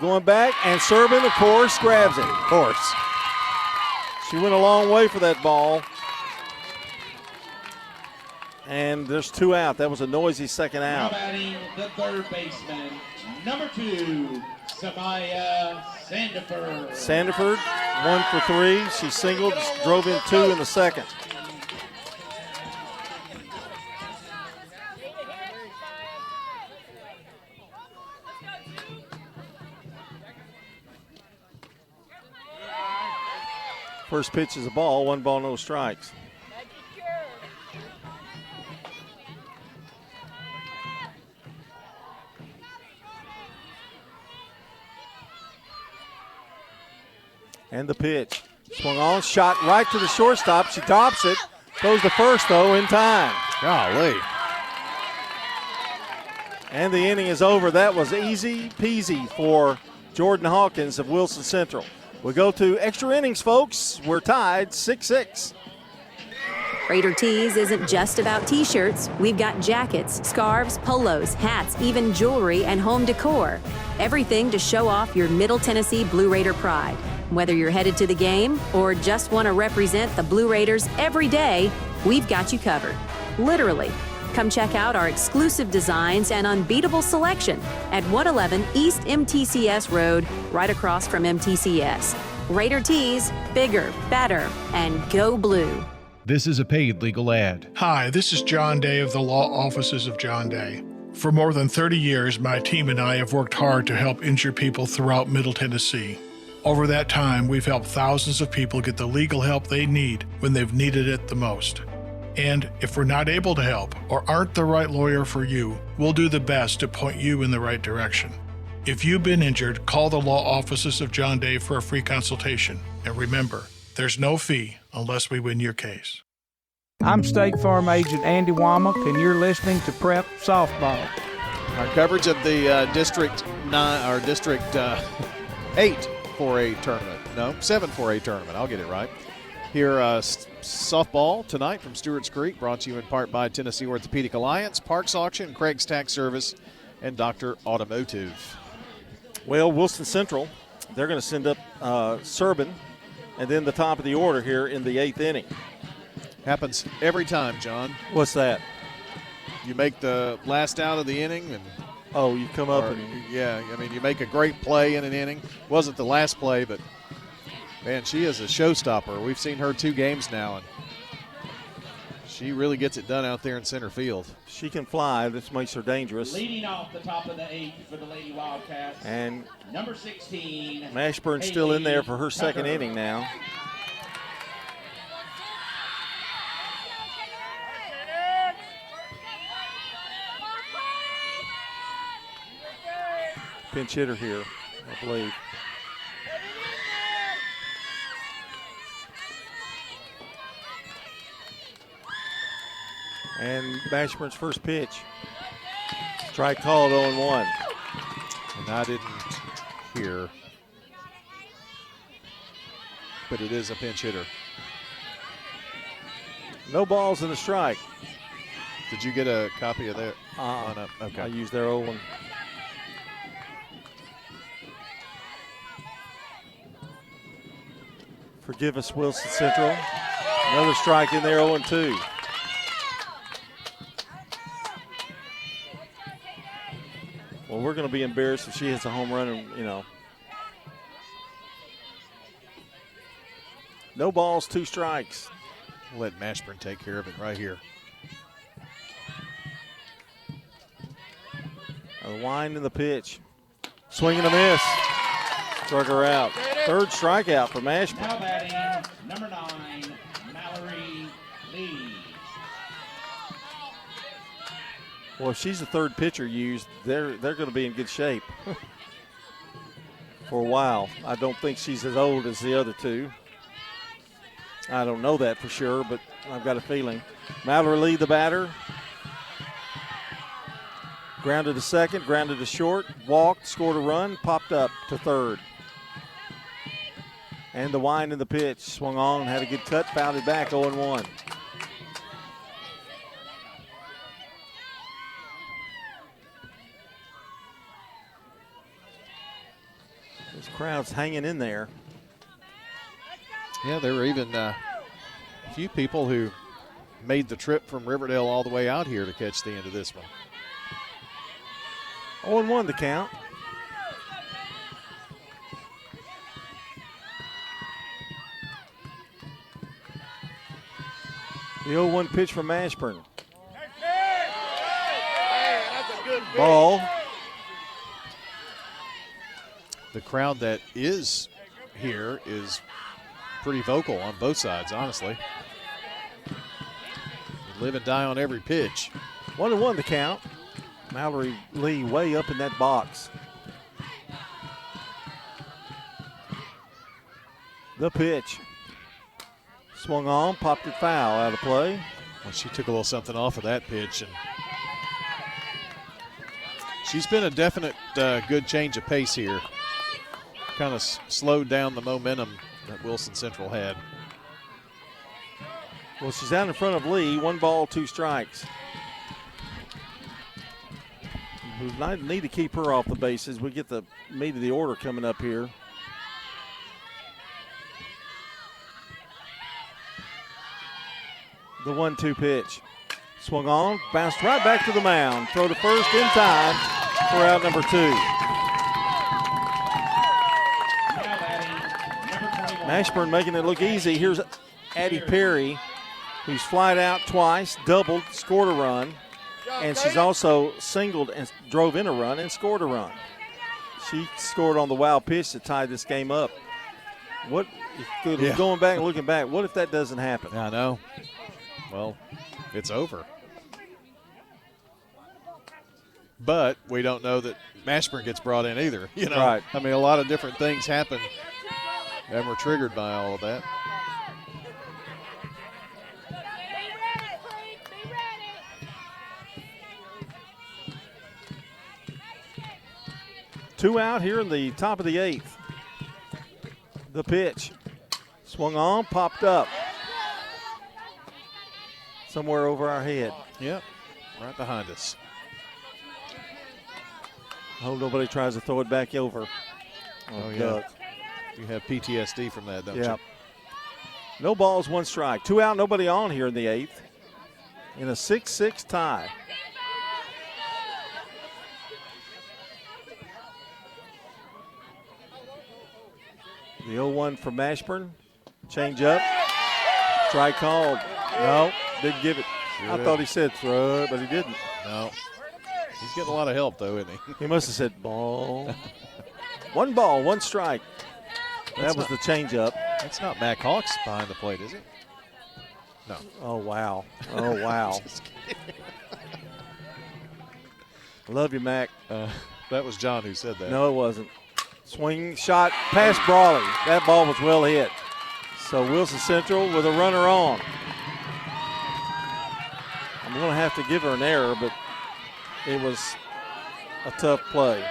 Going back, and Servin, of course, grabs it. Of course. She went a long way for that ball. And there's 2 out. That was a noisy second Now out. batting the third baseman, number 2, Samaya Sandiford. Sandiford, 1 for 3. She singled, drove in 2 in the second. First pitch is a ball, 1 ball, no strikes. And the pitch. Swung on, shot right to the shortstop. She tops it. Goes to first, though, in time. Golly. And the inning is over. That was easy peasy for Jordan Hawkins of Wilson Central. We go to extra innings, folks. We're tied 6-6. Raider Tees isn't just about T-shirts. We've got jackets, scarves, polos, hats, even jewelry and home decor. Everything to show off your Middle Tennessee Blue Raider pride. Whether you're headed to the game or just want to represent the Blue Raiders every day, we've got you covered. Literally. Come check out our exclusive designs and unbeatable selection at 111 East MTCS Road, right across from MTCS. Raider Tees, bigger, better, and go blue. This is a paid legal ad. Hi, this is John Day of the Law Offices of John Day. For more than 30 years, my team and I have worked hard to help injured people throughout Middle Tennessee. Over that time, we've helped thousands of people get the legal help they need when they've needed it the most. And if we're not able to help or aren't the right lawyer for you, we'll do the best to point you in the right direction. If you've been injured, call the Law Offices of John Day for a free consultation. And remember, there's no fee unless we win your case. I'm State Farm Agent Andy Womack, and you're listening to Prep Softball. Our coverage of the District 8 4A tournament. No, 7 4A tournament. I'll get it right. Here, softball tonight from Stewarts Creek, brought to you in part by Tennessee Orthopedic Alliance, Parks Auction, Craig's Tax Service, and Dr. Automotive. Well, Wilson Central, they're going to send up Servin, and then the top of the order here in the 8th inning. Happens every time, John. What's that? you make the last out of the inning and you come up and you make a great play in an inning. Wasn't the last play, but man, she is a showstopper. We've seen her 2 games now, and she really gets it done out there in center field. She can fly. This makes her dangerous. Leading off the top of the 8th for the Lady Wildcats. And number 16. Mashburn's still in there for her second inning now. Pinch hitter here, I believe. And Mashburn's first pitch. Strike called 0-1. And I didn't hear, but it is a pinch hitter. No balls and a strike. Did you get a copy of that? Okay. I used their 0-1. Forgive us, Wilson Central. Another strike in there, 0-2. Well, we're going to be embarrassed if she hits a home run and, No balls, 2 strikes. We'll let Mashburn take care of it right here. A wind in the pitch. Swing and a miss. Struck her out. 3rd strikeout for Mashburn. Now batting, number 9, Mallory Lee. Well, if she's the 3rd pitcher used, they're going to be in good shape for a while. I don't think she's as old as the other 2. I don't know that for sure, but I've got a feeling. Mallory Lee, the batter. Grounded to second, grounded to short, walked, scored a run, popped up to 3rd. And the wind in the pitch. Swung on, had a good cut, fouled it back, 0-1. This crowd's hanging in there. Yeah, there were even a few people who made the trip from Riverdale all the way out here to catch the end of this one. 0-1 the count. The 0-1 pitch from Mashburn. Ball. The crowd that is here is pretty vocal on both sides, honestly. They live and die on every pitch. 1-1 the count. Mallory Lee way up in that box. The pitch. Swung on, popped it foul, out of play. Well, she took a little something off of that pitch, and she's been a definite good change of pace here. Kind of slowed down the momentum that Wilson Central had. Well, she's out in front of Lee. 1 ball, 2 strikes. We need to keep her off the bases. We get the meat of the order coming up here. The 1-2 pitch. Swung on, bounced right back to the mound. Throw to first in time for out number 2. Mashburn making it look easy. Here's Addie Perry, who's flied out twice, doubled, scored a run, and she's also singled and drove in a run and scored a run. She scored on the wild pitch that tied this game up. What, going back and looking back, what if that doesn't happen? I know. Well, it's over. But we don't know that Mashburn gets brought in either. Right. I mean, a lot of different things happen and were triggered by all of that. Two out here in the top of the 8th. The pitch. Swung on, popped up. Somewhere over our head. Yep, right behind us. I hope nobody tries to throw it back over. Oh, yeah. You have PTSD from that, don't you? No balls, 1 strike. 2 out, nobody on here in the 8th. In a 6-6 tie. The 0-1 for Mashburn. Change up. Strike called. No, didn't give it. I thought he said throw it, but he didn't. No. He's getting a lot of help, though, isn't he? He must have said ball. One ball, one strike. That was the change up. That's not Mac Hawks behind the plate, is it? No. Oh, wow. Oh, wow. Love you, Mac. That was John who said that. No, it wasn't. Swing, shot, past Brawley. That ball was well hit. So Wilson Central with a runner on. I'm going to have to give her an error, but it was a tough play.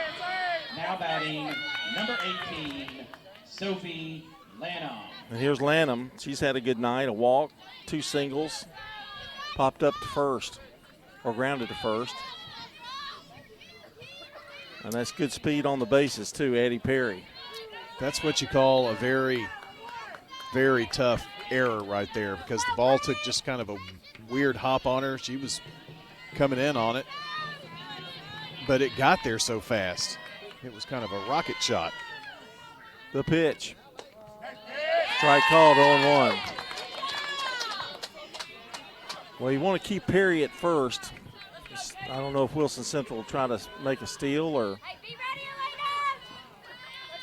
Now batting number 18, Sophie Lanham. And here's Lanham. She's had a good night, a walk, 2 singles, popped up to first, or grounded to first. And that's good speed on the bases, too, Addie Perry. That's what you call a very, very tough error right there, because the ball took just kind of a weird hop on her. She was coming in on it, but it got there so fast. It was kind of a rocket shot. The pitch. Strike called, 0-1. Well, you want to keep Perry at first. I don't know if Wilson Central will try to make a steal, or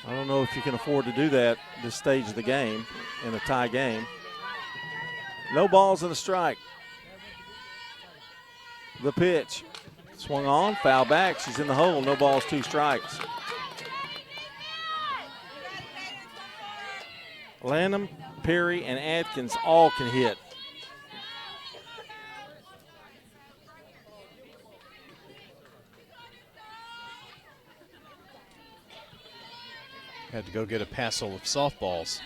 I don't know if you can afford to do that this stage of the game in a tie game. No balls and a strike. The pitch. Swung on, foul back. She's in the hole. No balls, 2 strikes. Lanham, Perry, and Atkins all can hit. Had to go get a passel of softballs.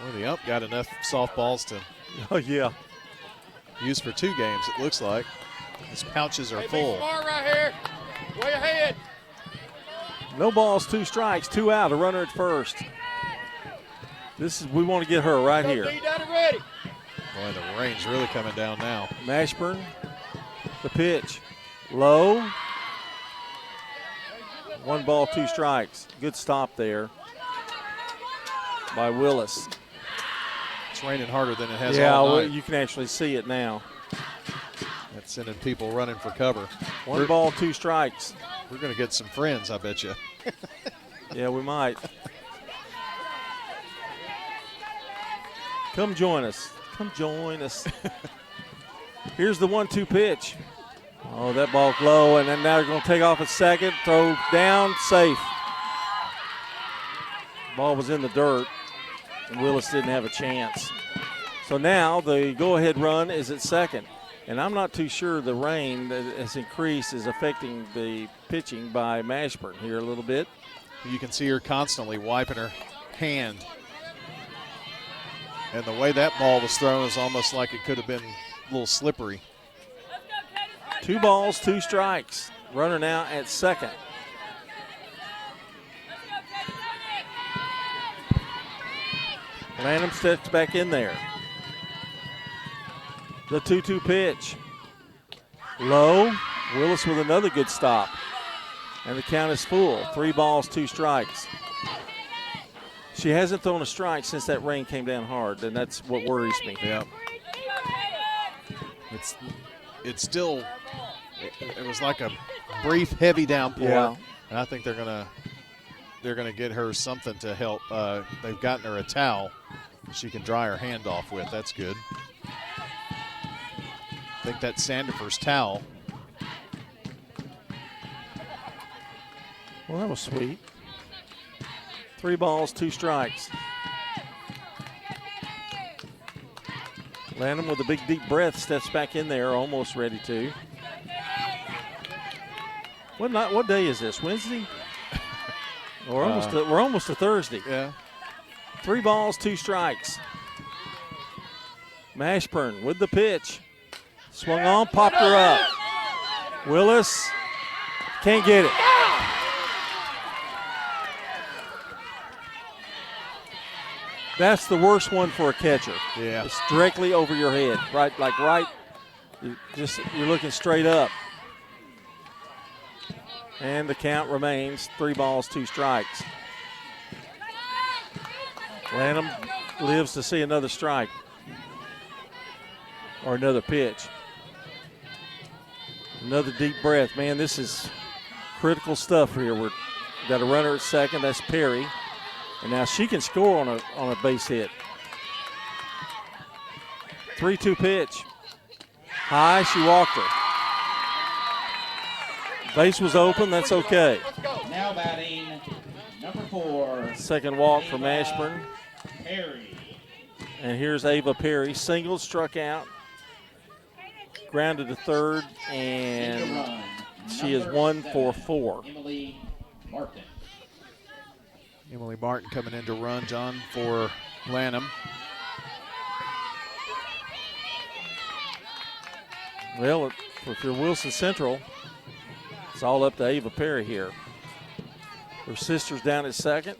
Well, the ump got enough softballs to use for 2 games, it looks like. His pouches are full. Be smart right here. Way ahead. No balls, 2 strikes, 2 out, a runner at first. We want to get her right here. Boy, the rain's really coming down now. Mashburn, the pitch. Low. 1 ball, 2 strikes. Good stop there by Willis. It's raining harder than it has all night. Yeah, you can actually see it now. That's sending people running for cover. 1 ball, 2 strikes. We're going to get some friends, I bet you. Yeah, we might. Come join us. Come join us. Here's the 1-2 pitch. Oh, that ball low, and then now they're going to take off at second. Throw down, safe. Ball was in the dirt, and Willis didn't have a chance. So now the go-ahead run is at second. And I'm not too sure the rain that has increased is affecting the pitching by Mashburn here a little bit. You can see her constantly wiping her hand. And the way that ball was thrown is almost like it could have been a little slippery. 2 balls, 2 strikes. Runner now at second. Lanham steps back in there. The 2-2 pitch. Low. Willis with another good stop. And the count is full. 3 balls, 2 strikes. She hasn't thrown a strike since that rain came down hard, and that's what worries me. Yeah. It's still, it was like a brief heavy downpour. Yeah. And I think they're gonna get her something to help. They've gotten her a towel she can dry her hand off with. That's good. I think that's Sandifer's towel. Well, that was sweet. 3 balls, 2 strikes. Lanham with a big deep breath steps back in there, almost ready to. What day is this? Wednesday? We're almost to Thursday. Yeah. 3 balls, 2 strikes. Mashburn with the pitch. Swung on, popped her up. Willis can't get it. That's the worst one for a catcher. Yeah. It's directly over your head. Right. You're looking straight up. And the count remains 3 balls, 2 strikes. Lanham lives to see another strike or another pitch. Another deep breath. Man, this is critical stuff here. We've got a runner at second. That's Perry. And now she can score on a base hit. 3-2 pitch. High, she walked her. Base was open, that's okay. Now batting, number 4. Second walk from Ashburn. Perry. And here's Ava Perry. Single, struck out. Grounded to third, and she is 1 for 4. Emily Martin. Emily Martin coming in to run, John, for Lanham. Well, if you're Wilson Central, it's all up to Ava Perry here. Her sister's down at second,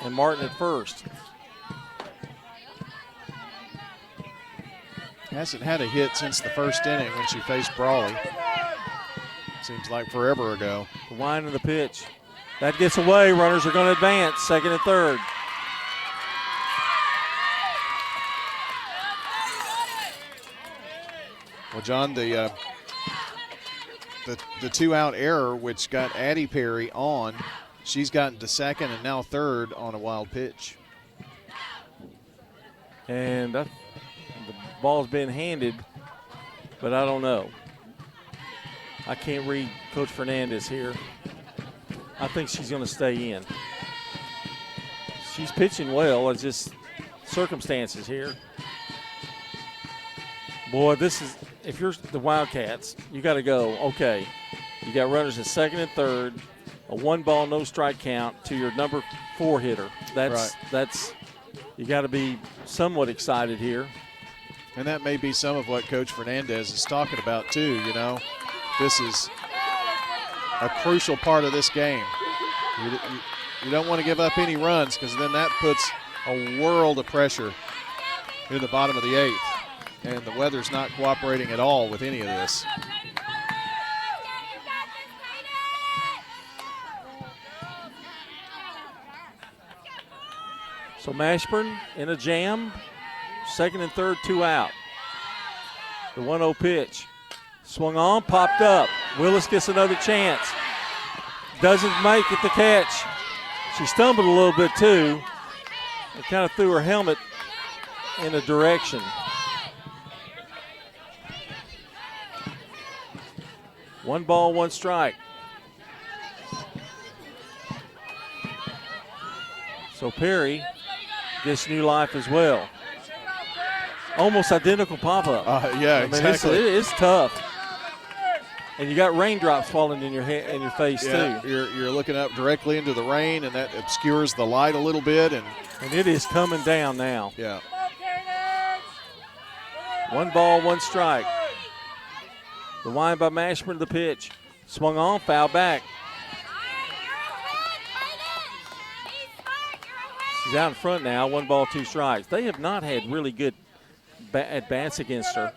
and Martin at first. Hasn't had a hit since the first inning when she faced Brawley. Seems like forever ago. The wind of the pitch. That gets away. Runners are going to advance, second and third. Well, John, the 2-out error, which got Addie Perry on, she's gotten to second and now third on a wild pitch. And the ball's been handed, but I don't know. I can't read Coach Fernandez here. I think she's going to stay in. She's pitching well. It's just circumstances here. Boy, this is, if you're the Wildcats, you got to go, okay, you got runners at second and third, a 1-ball, no strike count to your number 4 hitter. That's you got to be somewhat excited here. And that may be some of what Coach Fernandez is talking about too, you know. This is a crucial part of this game. You don't want to give up any runs because then that puts a world of pressure in the bottom of the 8th. And the weather's not cooperating at all with any of this. So Mashburn in a jam. Second and third, 2 out. The 1-0 pitch. Swung on, popped up. Willis gets another chance. Doesn't make it the catch. She stumbled a little bit too. And kind of threw her helmet in a direction. 1 ball, 1 strike. So Perry gets new life as well. Almost identical pop-up. Yeah, I mean, exactly. It's tough. And you got raindrops falling in your face too. You're looking up directly into the rain, and that obscures the light a little bit. And it is coming down now. Yeah. 1 ball, 1 strike. The wind by Mashburn to the pitch. Swung on, foul back. She's out in front now, 1 ball, 2 strikes. They have not had really good at-bats against her.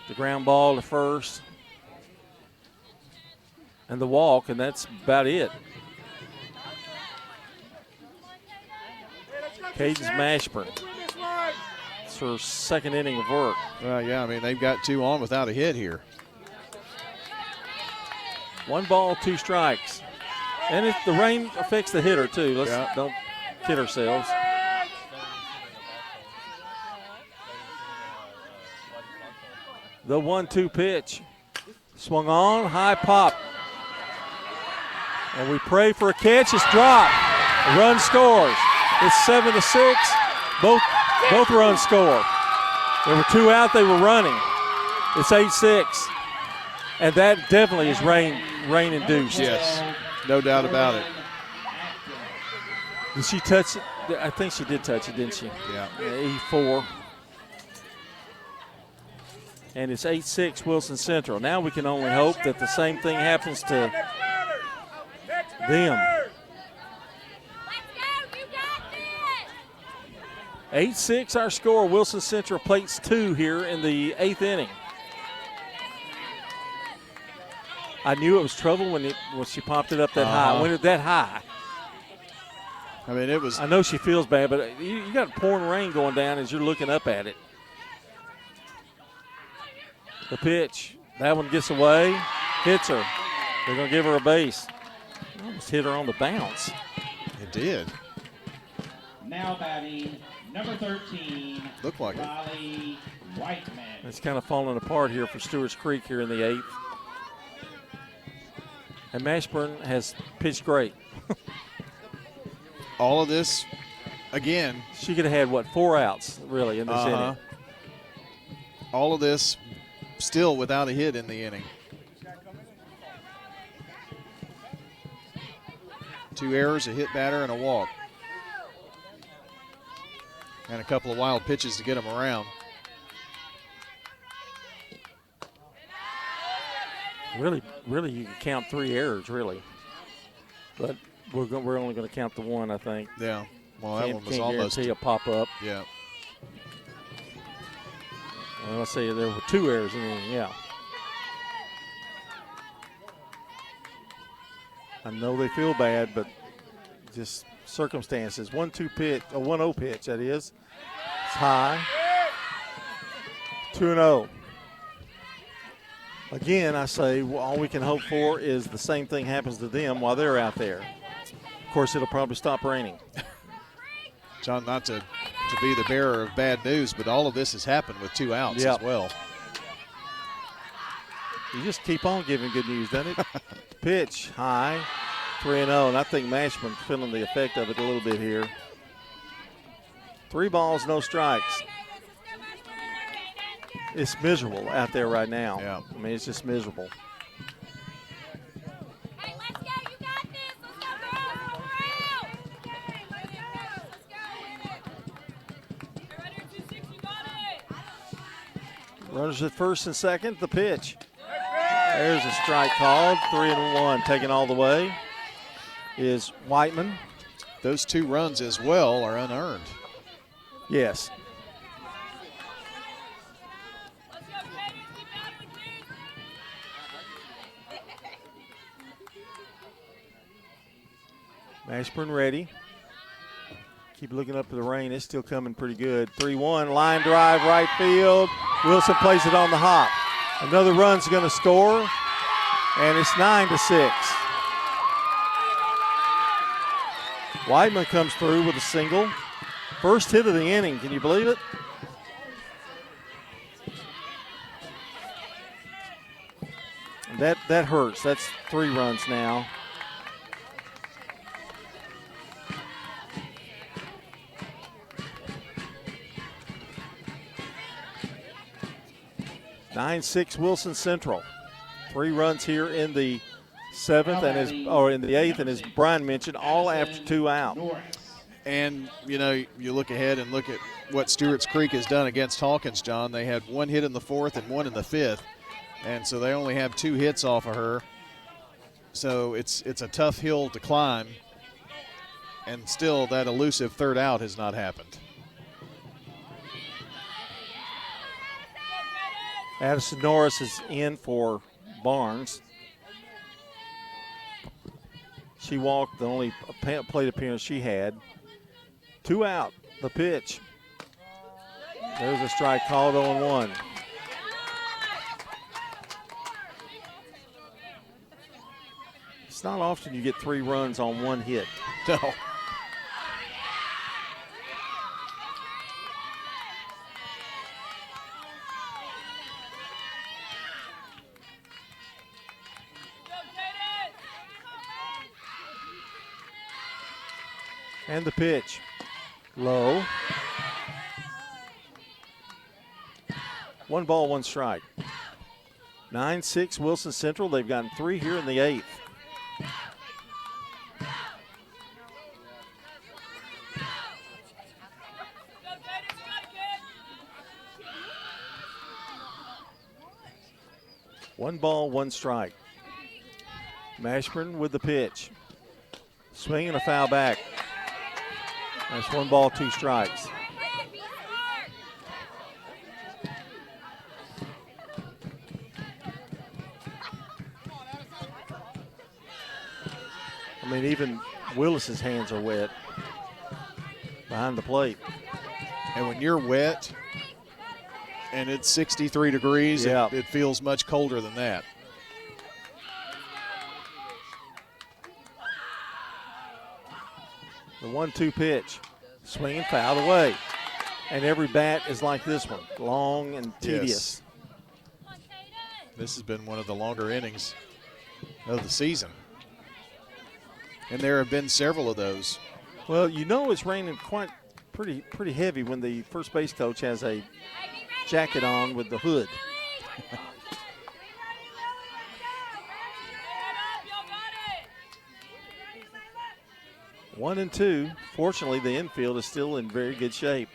The ground ball to first. And the walk, and that's about it. Cadence Mashburn. It's her second inning of work. Yeah, I mean, they've got 2 on without a hit here. 1 ball, 2 strikes. And the rain affects the hitter, too. Don't kid ourselves. The 1-2 pitch. Swung on, high pop. And we pray for a catch. It's dropped. A run scores. It's 7-6. Both runs score. There were 2 out. They were running. It's 8-6. And that definitely is rain-induced. Yes, no doubt about it. Did she touch it? I think she did touch it, didn't she? Yeah. E4. And it's 8-6 Wilson Central. Now we can only hope that the same thing happens to them. 8-6 our score. Wilson Central plates 2 here in the 8th inning. I knew it was trouble when she popped it up that high. When it that high. I mean, it was. I know she feels bad, but you got pouring rain going down as you're looking up at it. The pitch. That one gets away. Hits her. They're going to give her a base. Almost hit her on the bounce. It did. Now batting, number 13. Looked like Riley Whiteman. It's kind of falling apart here for Stewarts Creek here in the 8th. And Mashburn has pitched great. All of this, again. She could have had, what, 4 outs, really, in this inning. All of this still without a hit in the inning. 2 errors, a hit batter, and a walk. And a couple of wild pitches to get them around. Really, you can count 3 errors, really. But we're only going to count the 1, I think. Yeah. Well, that one was can't almost guarantee a pop up. Yeah. Well, let's say there were 2 errors in the inning. Yeah. I know they feel bad, but just circumstances. 1-2 pitch, a 1-0 pitch, that is. It's high. 2-0. Again, I say all we can hope for is the same thing happens to them while they're out there. Of course, it'll probably stop raining. John, not to be the bearer of bad news, but all of this has happened with 2 outs as well. You just keep on giving good news, doesn't it? Pitch, high, 3-0, and I think Mashman's feeling the effect of it a little bit here. 3 balls, no strikes. It's miserable out there right now. Yeah. I mean, it's just miserable. Runners at first and second, the pitch. There's a strike called, 3-1. Taking all the way is Whiteman. Those 2 runs as well are unearned. Yes. Mashburn ready. Keep looking up to the rain. It's still coming pretty good. 3-1, line drive, right field. Wilson plays it on the hop. Another run's going to score, and it's 9-6. Whiteman comes through with a single. First hit of the inning. Can you believe it? That hurts. That's 3 runs now. (9-6) Wilson Central. 3 runs here in the 7th in the 8th, and as Brian mentioned, all after 2 out. And you know, you look ahead and look at what Stewarts Creek has done against Hawkins, John. They had 1 hit in the 4th and 1 in the 5th, and so they only have 2 hits off of her. So it's a tough hill to climb, and still that elusive 3rd out has not happened. Addison Norris is in for Barnes. She walked the only plate appearance she had. 2 out, the pitch. There's a strike called 0-1. It's not often you get 3 runs on 1 hit. No. And the pitch. Low. 1 ball, 1 strike. 9-6 Wilson Central. They've gotten 3 here in the 8th. One ball, 1 strike. Mashburn with the pitch. Swing and a foul back. That's 1 ball, 2 strikes. I mean, even Willis's hands are wet behind the plate. And when you're wet and it's 63 degrees, it feels much colder than that. The 1-2 pitch. Swing and foul away. And every bat is like this one, long and tedious. Yes. This has been one of the longer innings of the season. And there have been several of those. Well, you know it's raining pretty heavy when the first base coach has a jacket on with the hood. 1-2. Fortunately, the infield is still in very good shape.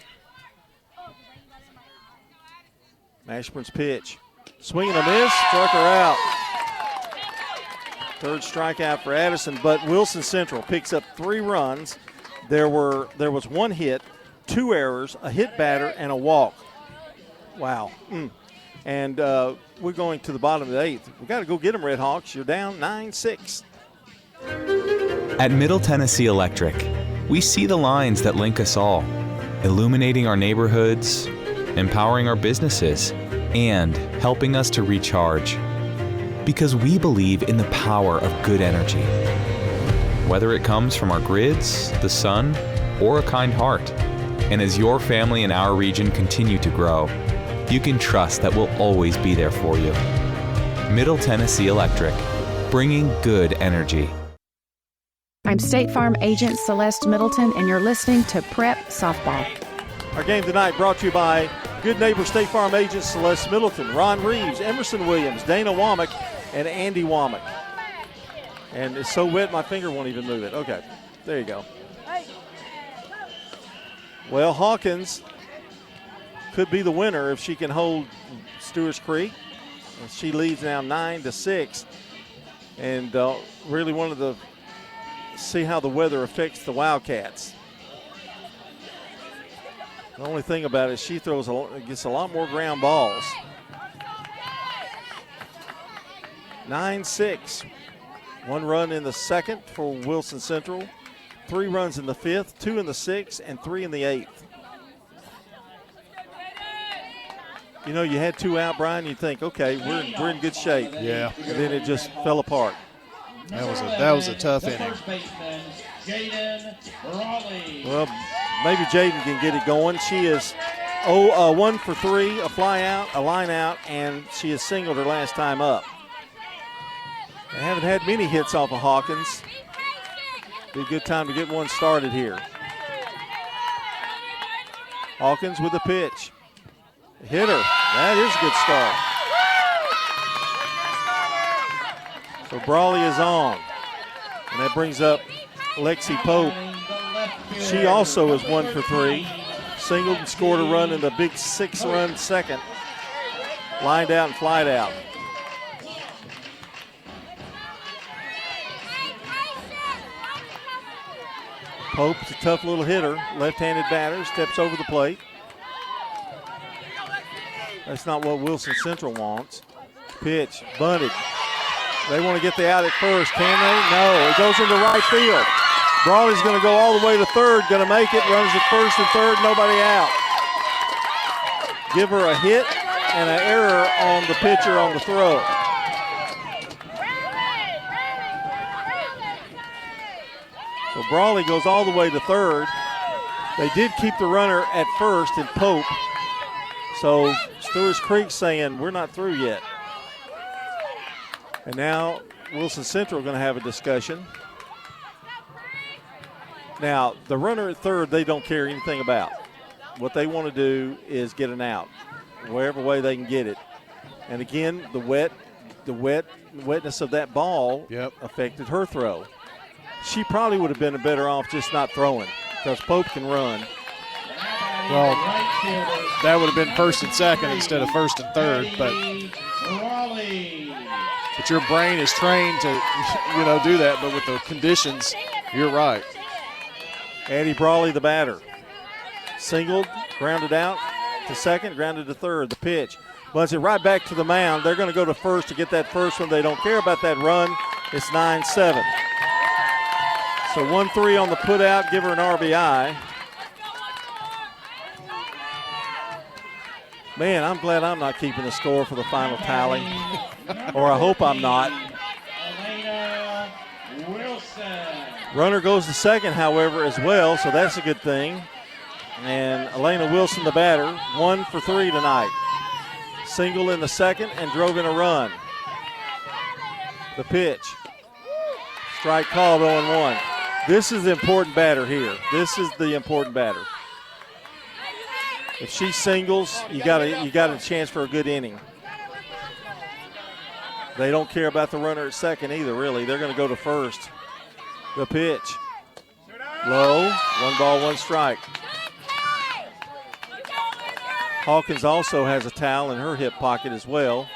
Mashburn's pitch. Swing and a miss, struck her out. Third strikeout for Addison, but Wilson Central picks up 3 runs. There was 1 hit, 2 errors, a hit batter, and a walk. Wow. And we're going to the bottom of the 8th. We've got to go get them, Red Hawks. You're down 9-6. At Middle Tennessee Electric, we see the lines that link us all, illuminating our neighborhoods, empowering our businesses, and helping us to recharge. Because we believe in the power of good energy. Whether it comes from our grids, the sun, or a kind heart. And as your family and our region continue to grow, you can trust that we'll always be there for you. Middle Tennessee Electric, bringing good energy. I'm State Farm Agent Celeste Middleton, and you're listening to Prep Softball. Our game tonight brought to you by good neighbor State Farm Agent Celeste Middleton, Ron Reeves, Emerson Williams, Dana Womack, and Andy Womack. And it's so wet my finger won't even move it. Okay, there you go. Well, Hawkins could be the winner if she can hold Stewarts Creek. And she leads now 9-6. And really wanted to see how the weather affects the Wildcats. The only thing about it is she gets a lot more ground balls. 9-6. 1 run in the second for Wilson Central. 3 runs in the 5th, 2 in the 6th, and 3 in the 8th. You know, you had 2 out, Brian. You think, okay, we're in good shape. Yeah. And then it just fell apart. That was a tough inning. Well, maybe Jaden can get it going. She is 1 for 3, a fly out, a line out, and she has singled her last time up. They haven't had many hits off of Hawkins. Be a good time to get one started here. Hawkins with a pitch. Hitter. That is a good start. So Brawley is on. And that brings up Lexi Pope. She also is 1 for 3. Singled and scored a run in the big 6-run second. Lined out and flied out. Pope's a tough little hitter, left-handed batter, steps over the plate. That's not what Wilson Central wants. Pitch, bunted. They want to get the out at first, can they? No, it goes into right field. Brawley's going to go all the way to third, going to make it, runs at first and third, nobody out. Give her a hit and an error on the pitcher on the throw. So Brawley goes all the way to third. They did keep the runner at first in Pope. So Stewarts Creek saying, we're not through yet. And now Wilson Central going to have a discussion. Now, the runner at third, they don't care anything about. What they want to do is get an out, wherever way they can get it. And again, the wetness of that ball affected her throw. She probably would have been better off just not throwing because Pope can run. Well, that would have been first and second instead of first and third, but your brain is trained to, do that. But with the conditions, you're right. Addie Brawley, the batter. Singled, grounded out to second, grounded to third. The pitch. Bunts it right back to the mound. They're going to go to first to get that first one. They don't care about that run. It's 9-7. So 1-3 on the put out, give her an RBI. Man, I'm glad I'm not keeping the score for the final tally. Or I hope I'm not. Elena Wilson. Runner goes to second, however, as well, so that's a good thing. And Elena Wilson, the batter, 1 for 3 tonight. Single in the second and drove in a run. The pitch. Strike called 0-1. This is the important batter here. This is the important batter. If she singles, you got a chance for a good inning. They don't care about the runner at second either, really. They're going to go to first. The pitch. Low. 1 ball, 1 strike. Hawkins also has a towel in her hip pocket as well.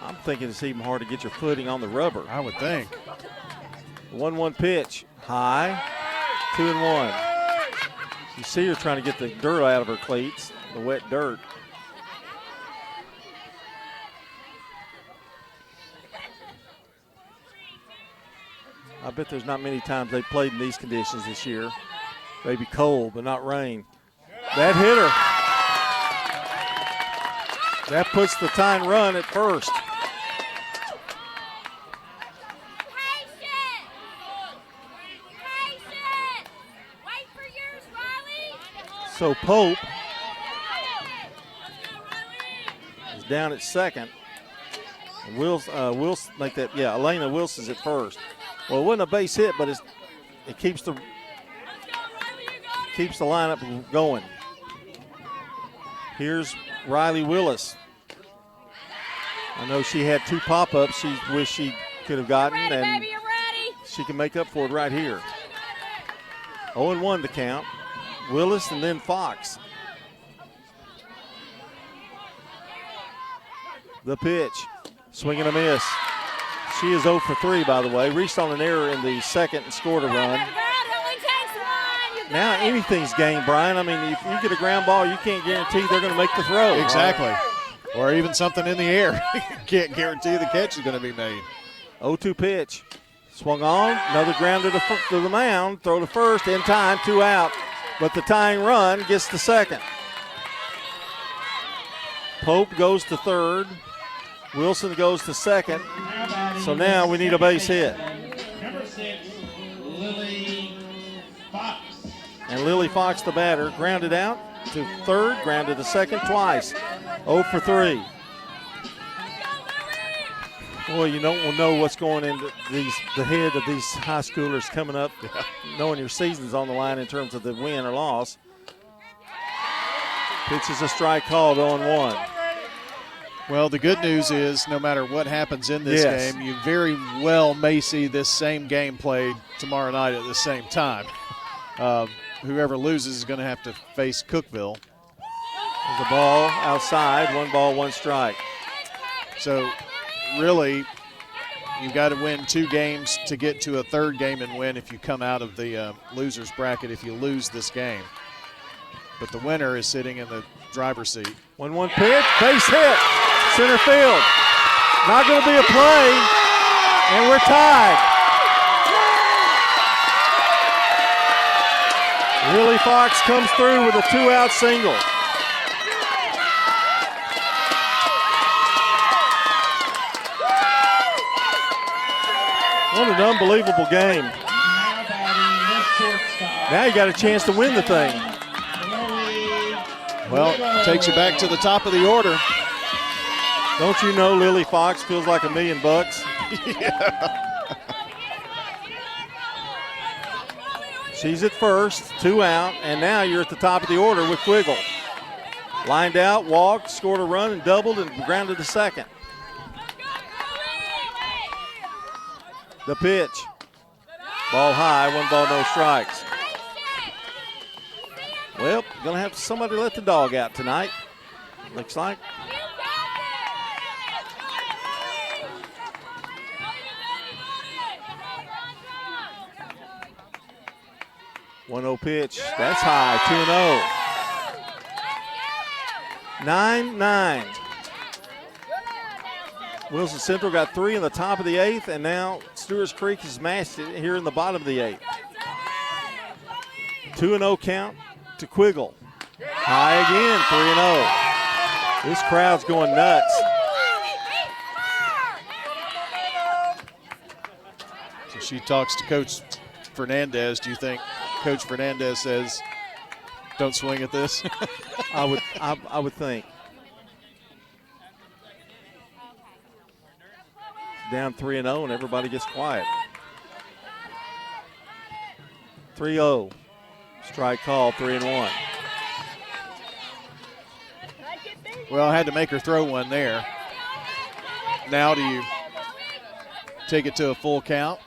I'm thinking it's even hard to get your footing on the rubber. I would think. 1-1 pitch. High. 2-1. You see her trying to get the dirt out of her cleats, the wet dirt. I bet there's not many times they played in these conditions this year. Maybe cold, but not rain. That hit her. That puts the tying run at first. So Pope is down at second. Wilson like that. Yeah, Elena Wilson's at first. Well, it wasn't a base hit, but it keeps the lineup going. Here's Riley Willis. I know she had 2 pop-ups she wished she could have gotten, and she can make up for it right here. 0-1 the count. Willis and then Fox. The pitch. Swing and a miss. She is 0 for 3, by the way. Reached on an error in the second and scored a run. Now anything's game, Brian. I mean, if you get a ground ball, you can't guarantee they're going to make the throw. Exactly. Right? Or even something in the air. You can't guarantee the catch is going to be made. 0-2 pitch. Swung on. Another ground to the mound. Throw to first. In time. 2 out. But the tying run gets to second. Pope goes to third. Wilson goes to second. So now we need a base hit. Number 6, Lily Fox. And Lily Fox, the batter, grounded out to third, grounded to second twice. 0 for 3. Boy, you don't know what's going into the head of these high schoolers coming up, knowing your season's on the line in terms of the win or loss. Pitch is a strike called 0-1. Well, the good news is no matter what happens in this game, you very well may see this same game played tomorrow night at the same time. Whoever loses is going to have to face Cookeville. There's a ball outside, 1 ball, 1 strike. So really, you've got to win 2 games to get to a third game and win if you come out of the loser's bracket if you lose this game. But the winner is sitting in the driver's seat. 1-1 pitch, base hit, center field. Not going to be a play, and we're tied. Lily Fox comes through with a 2-out single. What an unbelievable game. Now you got a chance to win the thing. Well, takes you back to the top of the order. Don't you know Lily Fox feels like $1 million? Yeah. She's at first, 2 out, and now you're at the top of the order with Quiggle. Lined out, walked, scored a run, and doubled, and grounded to second. The pitch. Ball high, 1 ball, no strikes. Well, gonna have somebody let the dog out tonight, looks like. One-0 pitch. That's high. 2-0. 9-9. Wilson Central got 3 in the top of the 8th, and now Stewarts Creek has matched it here in the bottom of the 8th. 2-0 count to Quiggle. High again, 3-0. This crowd's going nuts. So she talks to Coach Fernandez. Do you think Coach Fernandez says, don't swing at this? I would think. Down 3-0 and everybody gets quiet. 3-0. Strike call, 3-1. Well, I had to make her throw one there. Now do you take it to a full count?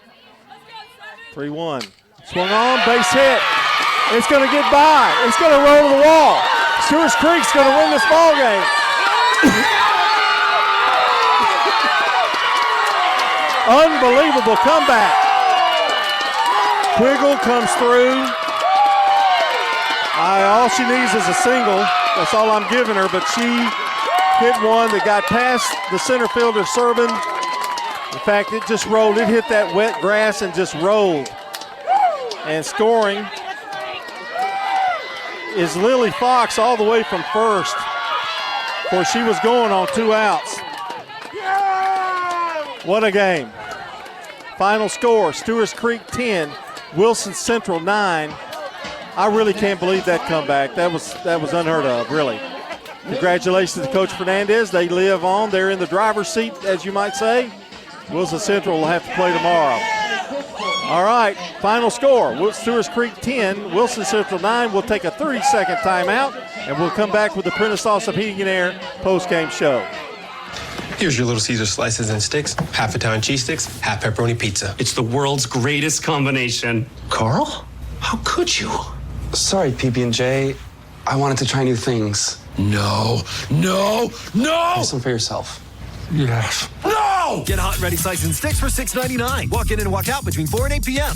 3-1. Swung on, base hit. It's going to get by. It's going to roll to the wall. Stewarts Creek's going to win this ball game. Unbelievable comeback. Quiggle comes through. All she needs is a single. That's all I'm giving her, but she hit one that got past the center fielder, Serban. In fact, it just rolled. It hit that wet grass and just rolled. And scoring is Lily Fox all the way from first, where she was going on 2 outs. What a game. Final score, Stewarts Creek 10, Wilson Central 9. I really can't believe that comeback. That was unheard of, really. Congratulations to Coach Fernandez. They live on. They're in the driver's seat, as you might say. Wilson Central will have to play tomorrow. All right, final score, Stewarts Creek 10, Wilson Central 9. We'll take a 30-second timeout, and we'll come back with the Prentice Allsup Heating and Air post-game show. Here's your Little Caesar slices and sticks, half Italian cheese sticks, half pepperoni pizza. It's the world's greatest combination. Carl? How could you? Sorry, PB&J. I wanted to try new things. No. Have some for yourself. Yes. No! Get hot and ready slices and sticks for $6.99. Walk in and walk out between 4 and 8 p.m.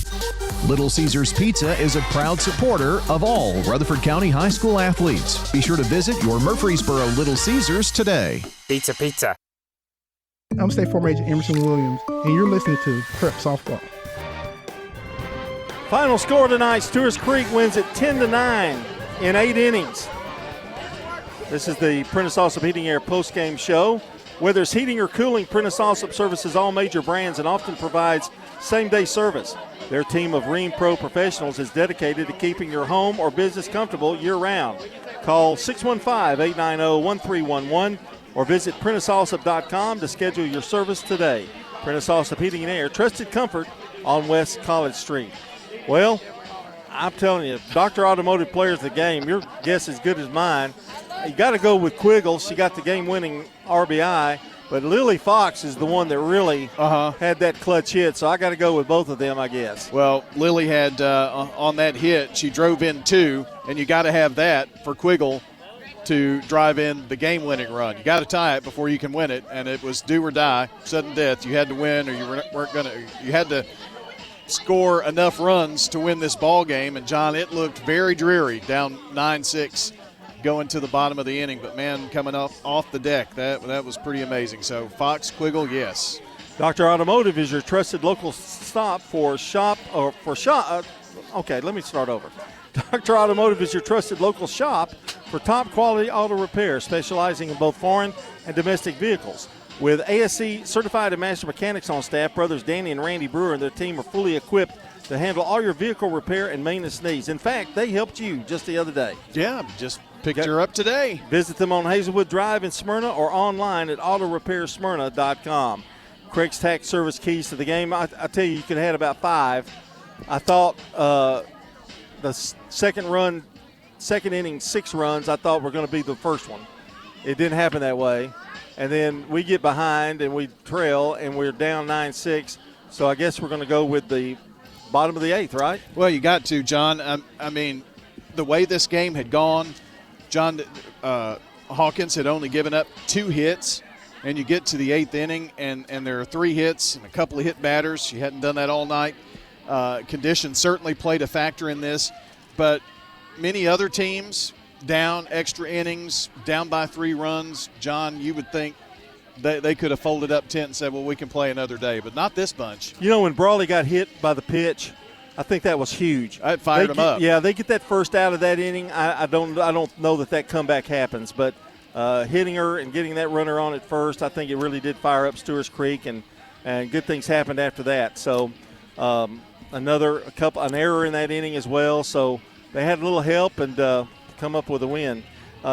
Little Caesars Pizza is a proud supporter of all Rutherford County High School athletes. Be sure to visit your Murfreesboro Little Caesars today. Pizza. I'm State Farm Agent Emerson Williams, and you're listening to Prep Softball. Final score tonight, Stewarts Creek wins it 10-9 in 8 innings. This is the Prentice Allsup Heating Air post-game show. Whether it's heating or cooling, Prentice Allsup services all major brands and often provides same-day service. Their team of Rheem Pro professionals is dedicated to keeping your home or business comfortable year-round. Call 615-890-1311 or visit PrenticeAllsup.com to schedule your service today. Prentice Allsup Heating and Air, trusted comfort on West College Street. Well, I'm telling you, Dr. Automotive Players of the Game, your guess is as good as mine. You got to go with Quiggle. She got the game-winning RBI, but Lily Fox is the one that really had that clutch hit, so I got to go with both of them, I guess. Well, Lily had, on that hit, she drove in 2, and you got to have that for Quiggle to drive in the game-winning run. You got to tie it before you can win it, and it was do or die, sudden death. You had to win, or you weren't going to. You had to score enough runs to win this ball game. And John, it looked very dreary, down 9-6, going to the bottom of the inning. But man, coming off the deck, that was pretty amazing. So Fox, Quiggle, yes. Dr. Automotive is your trusted local stop for shop. Okay, let me start over. Dr. Automotive is your trusted local shop for top quality auto repair, specializing in both foreign and domestic vehicles. With ASC certified and master mechanics on staff, brothers Danny and Randy Brewer and their team are fully equipped to handle all your vehicle repair and maintenance needs. In fact, they helped you just the other day. Yeah, just picked her up today. Visit them on Hazelwood Drive in Smyrna or online at autorepairsmyrna.com. Craig's Tax Service keys to the game. I tell you, you could have had about 5. I thought the second inning, 6 runs, I thought were going to be the first one. It didn't happen that way. And then we get behind and we trail and we're down 9-6. So I guess we're going to go with the bottom of the 8th, right? Well, you got to, John. I mean, the way this game had gone, John Hawkins had only given up 2 hits, and you get to the 8th inning, and there are 3 hits and a couple of hit batters. She hadn't done that all night. Conditions certainly played a factor in this, but many other teams down extra innings, down by 3 runs. John, you would think they could have folded up tent and said, well, we can play another day, but not this bunch. You know, when Brawley got hit by the pitch, I think that was huge. It fired them up. Yeah, they get that first out of that inning. I don't know that comeback happens, but hitting her and getting that runner on at first, I think it really did fire up Stewarts Creek, and good things happened after that. So an error in that inning as well. So they had a little help and come up with a win.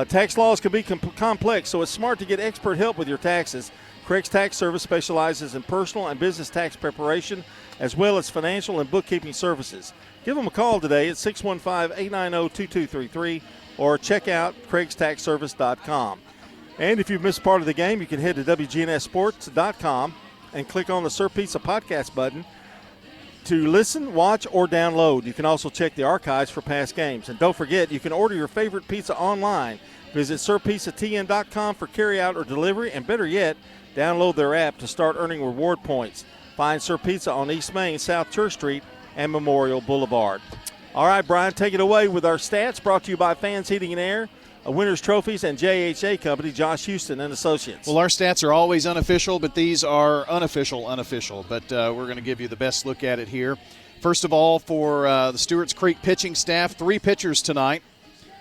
Tax laws can be complex, so it's smart to get expert help with your taxes. Craig's Tax Service specializes in personal and business tax preparation, as well as financial and bookkeeping services. Give them a call today at 615-890-2233 or check out craigstaxservice.com. And if you've missed part of the game, you can head to WGNSSports.com and click on the Sir Pizza podcast button to listen, watch, or download. You can also check the archives for past games. And don't forget, you can order your favorite pizza online. Visit SirPizzaTN.com for carryout or delivery, and better yet, download their app to start earning reward points. Find Sir Pizza on East Main, South Church Street, and Memorial Boulevard. All right, Brian, take it away with our stats, brought to you by Fans Heating and Air, Winners Trophies, and JHA Company, Josh Houston and Associates. Well, our stats are always unofficial, but these are unofficial. But we're going to give you the best look at it here. First of all, for the Stewarts Creek pitching staff, 3 pitchers tonight.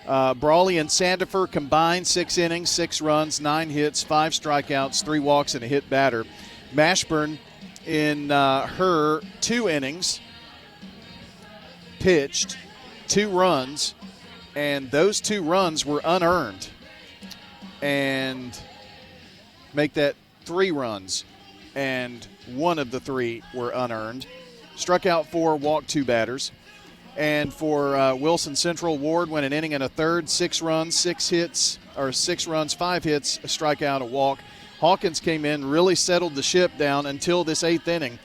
Brawley and Sandifer combined 6 innings, 6 runs, 9 hits, 5 strikeouts, 3 walks, and a hit batter. Mashburn in her 2 innings pitched 2 runs, and those 2 runs were unearned, and make that 3 runs, and 1 of the 3 were unearned. Struck out 4, walked 2 batters. And for Wilson Central, Ward went an inning and a third, 6 runs, 6 hits, 5 hits, a strikeout, a walk. Hawkins came in, really settled the ship down until this 8th inning.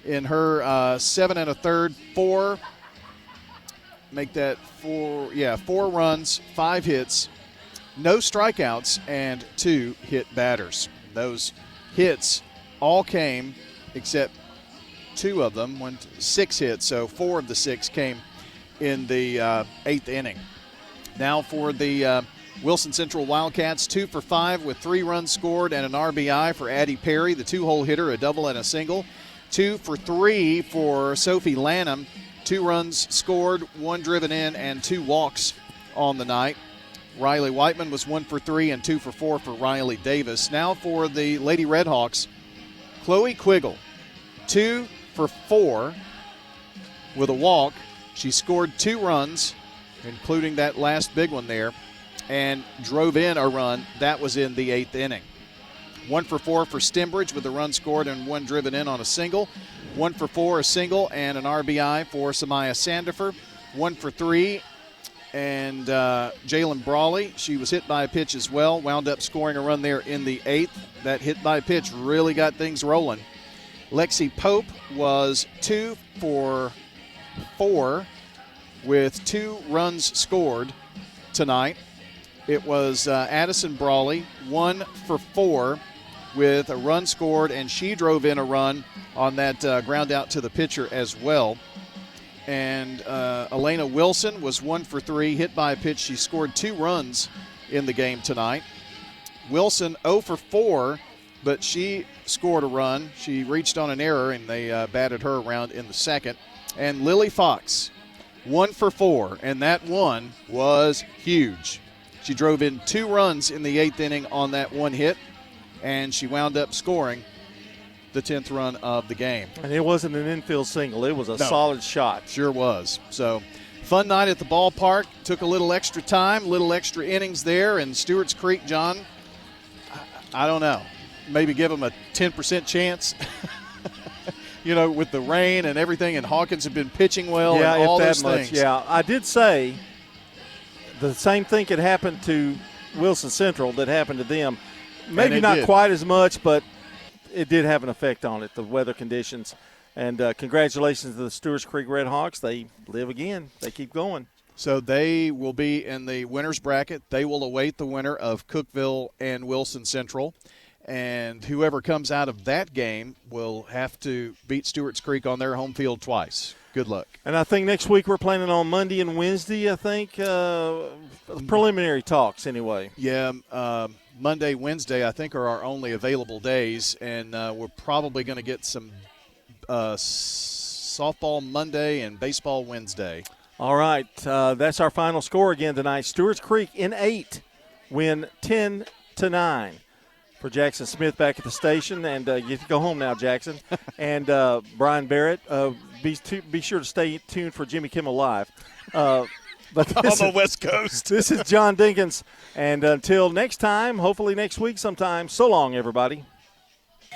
In her 7 1/3, 4 runs, 5 hits, no strikeouts, and 2 hit batters. Those hits all came, except 2 of them, 6 hits, so 4 of the 6 came in the 8th inning. Now for the Wilson Central Wildcats, 2 for 5 with 3 runs scored and an RBI for Addie Perry, the 2-hole hitter, a double and a single. 2 for 3 for Sophie Lanham, 2 runs scored, 1 driven in, and 2 walks on the night. Riley Whiteman was 1 for 3 and 2 for 4 for Riley Davis. Now for the Lady Redhawks, Chloe Quiggle, 2 for 4 with a walk. She scored 2 runs, including that last big one there, and drove in a run. That was in the 8th inning. 1 for 4 for Stembridge with a run scored and 1 driven in on a single. 1 for 4, a single, and an RBI for Samaya Sandifer. 1 for 3, and Jalen Brawley, she was hit by a pitch as well, wound up scoring a run there in the 8th. That hit by pitch really got things rolling. Lexi Pope was 2 for 4 with 2 runs scored tonight. It was Addison Brawley, 1 for 4 with a run scored, and she drove in a run on that ground out to the pitcher as well. And Elena Wilson was 1 for 3, hit by a pitch. She scored 2 runs in the game tonight. Wilson 0 for 4, but she scored a run. She reached on an error, and they batted her around in the 2nd. And Lily Fox, 1 for 4, and that one was huge. She drove in 2 runs in the 8th inning on that 1 hit, and she wound up scoring the 10th run of the game. And it wasn't an infield single. It was a solid shot. Sure was. So, fun night at the ballpark. Took a little extra time, little extra innings there, and Stewarts Creek, John, I don't know, maybe give them a 10% chance. You know, with the rain and everything, and Hawkins have been pitching well, and all those things. Yeah, I did say the same thing could happen to Wilson Central that happened to them. Maybe not quite as much, but it did have an effect on it, the weather conditions. And congratulations to the Stewarts Creek Redhawks. They live again. They keep going. So they will be in the winner's bracket. They will await the winner of Cookeville and Wilson Central. And whoever comes out of that game will have to beat Stewarts Creek on their home field twice. Good luck. And I think next week we're planning on Monday and Wednesday, I think, preliminary talks anyway. Yeah, Monday, Wednesday, I think, are our only available days, and we're probably going to get some softball Monday and baseball Wednesday. All right, that's our final score again tonight. Stewarts Creek in 8 win 10-9. For Jackson Smith back at the station, and you get to go home now, Jackson. And Brian Barrett, be sure to stay tuned for Jimmy Kimmel Live. But on the West Coast. This is John Dinkins, and until next time, hopefully next week sometime, so long, everybody.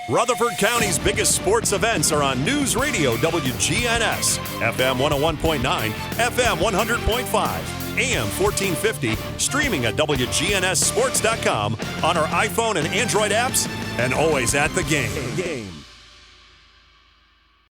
Rutherford County's biggest sports events are on News Radio WGNS, FM 101.9, FM 100.5. AM 1450, streaming at WGNSSports.com on our iPhone and Android apps, and always at the game.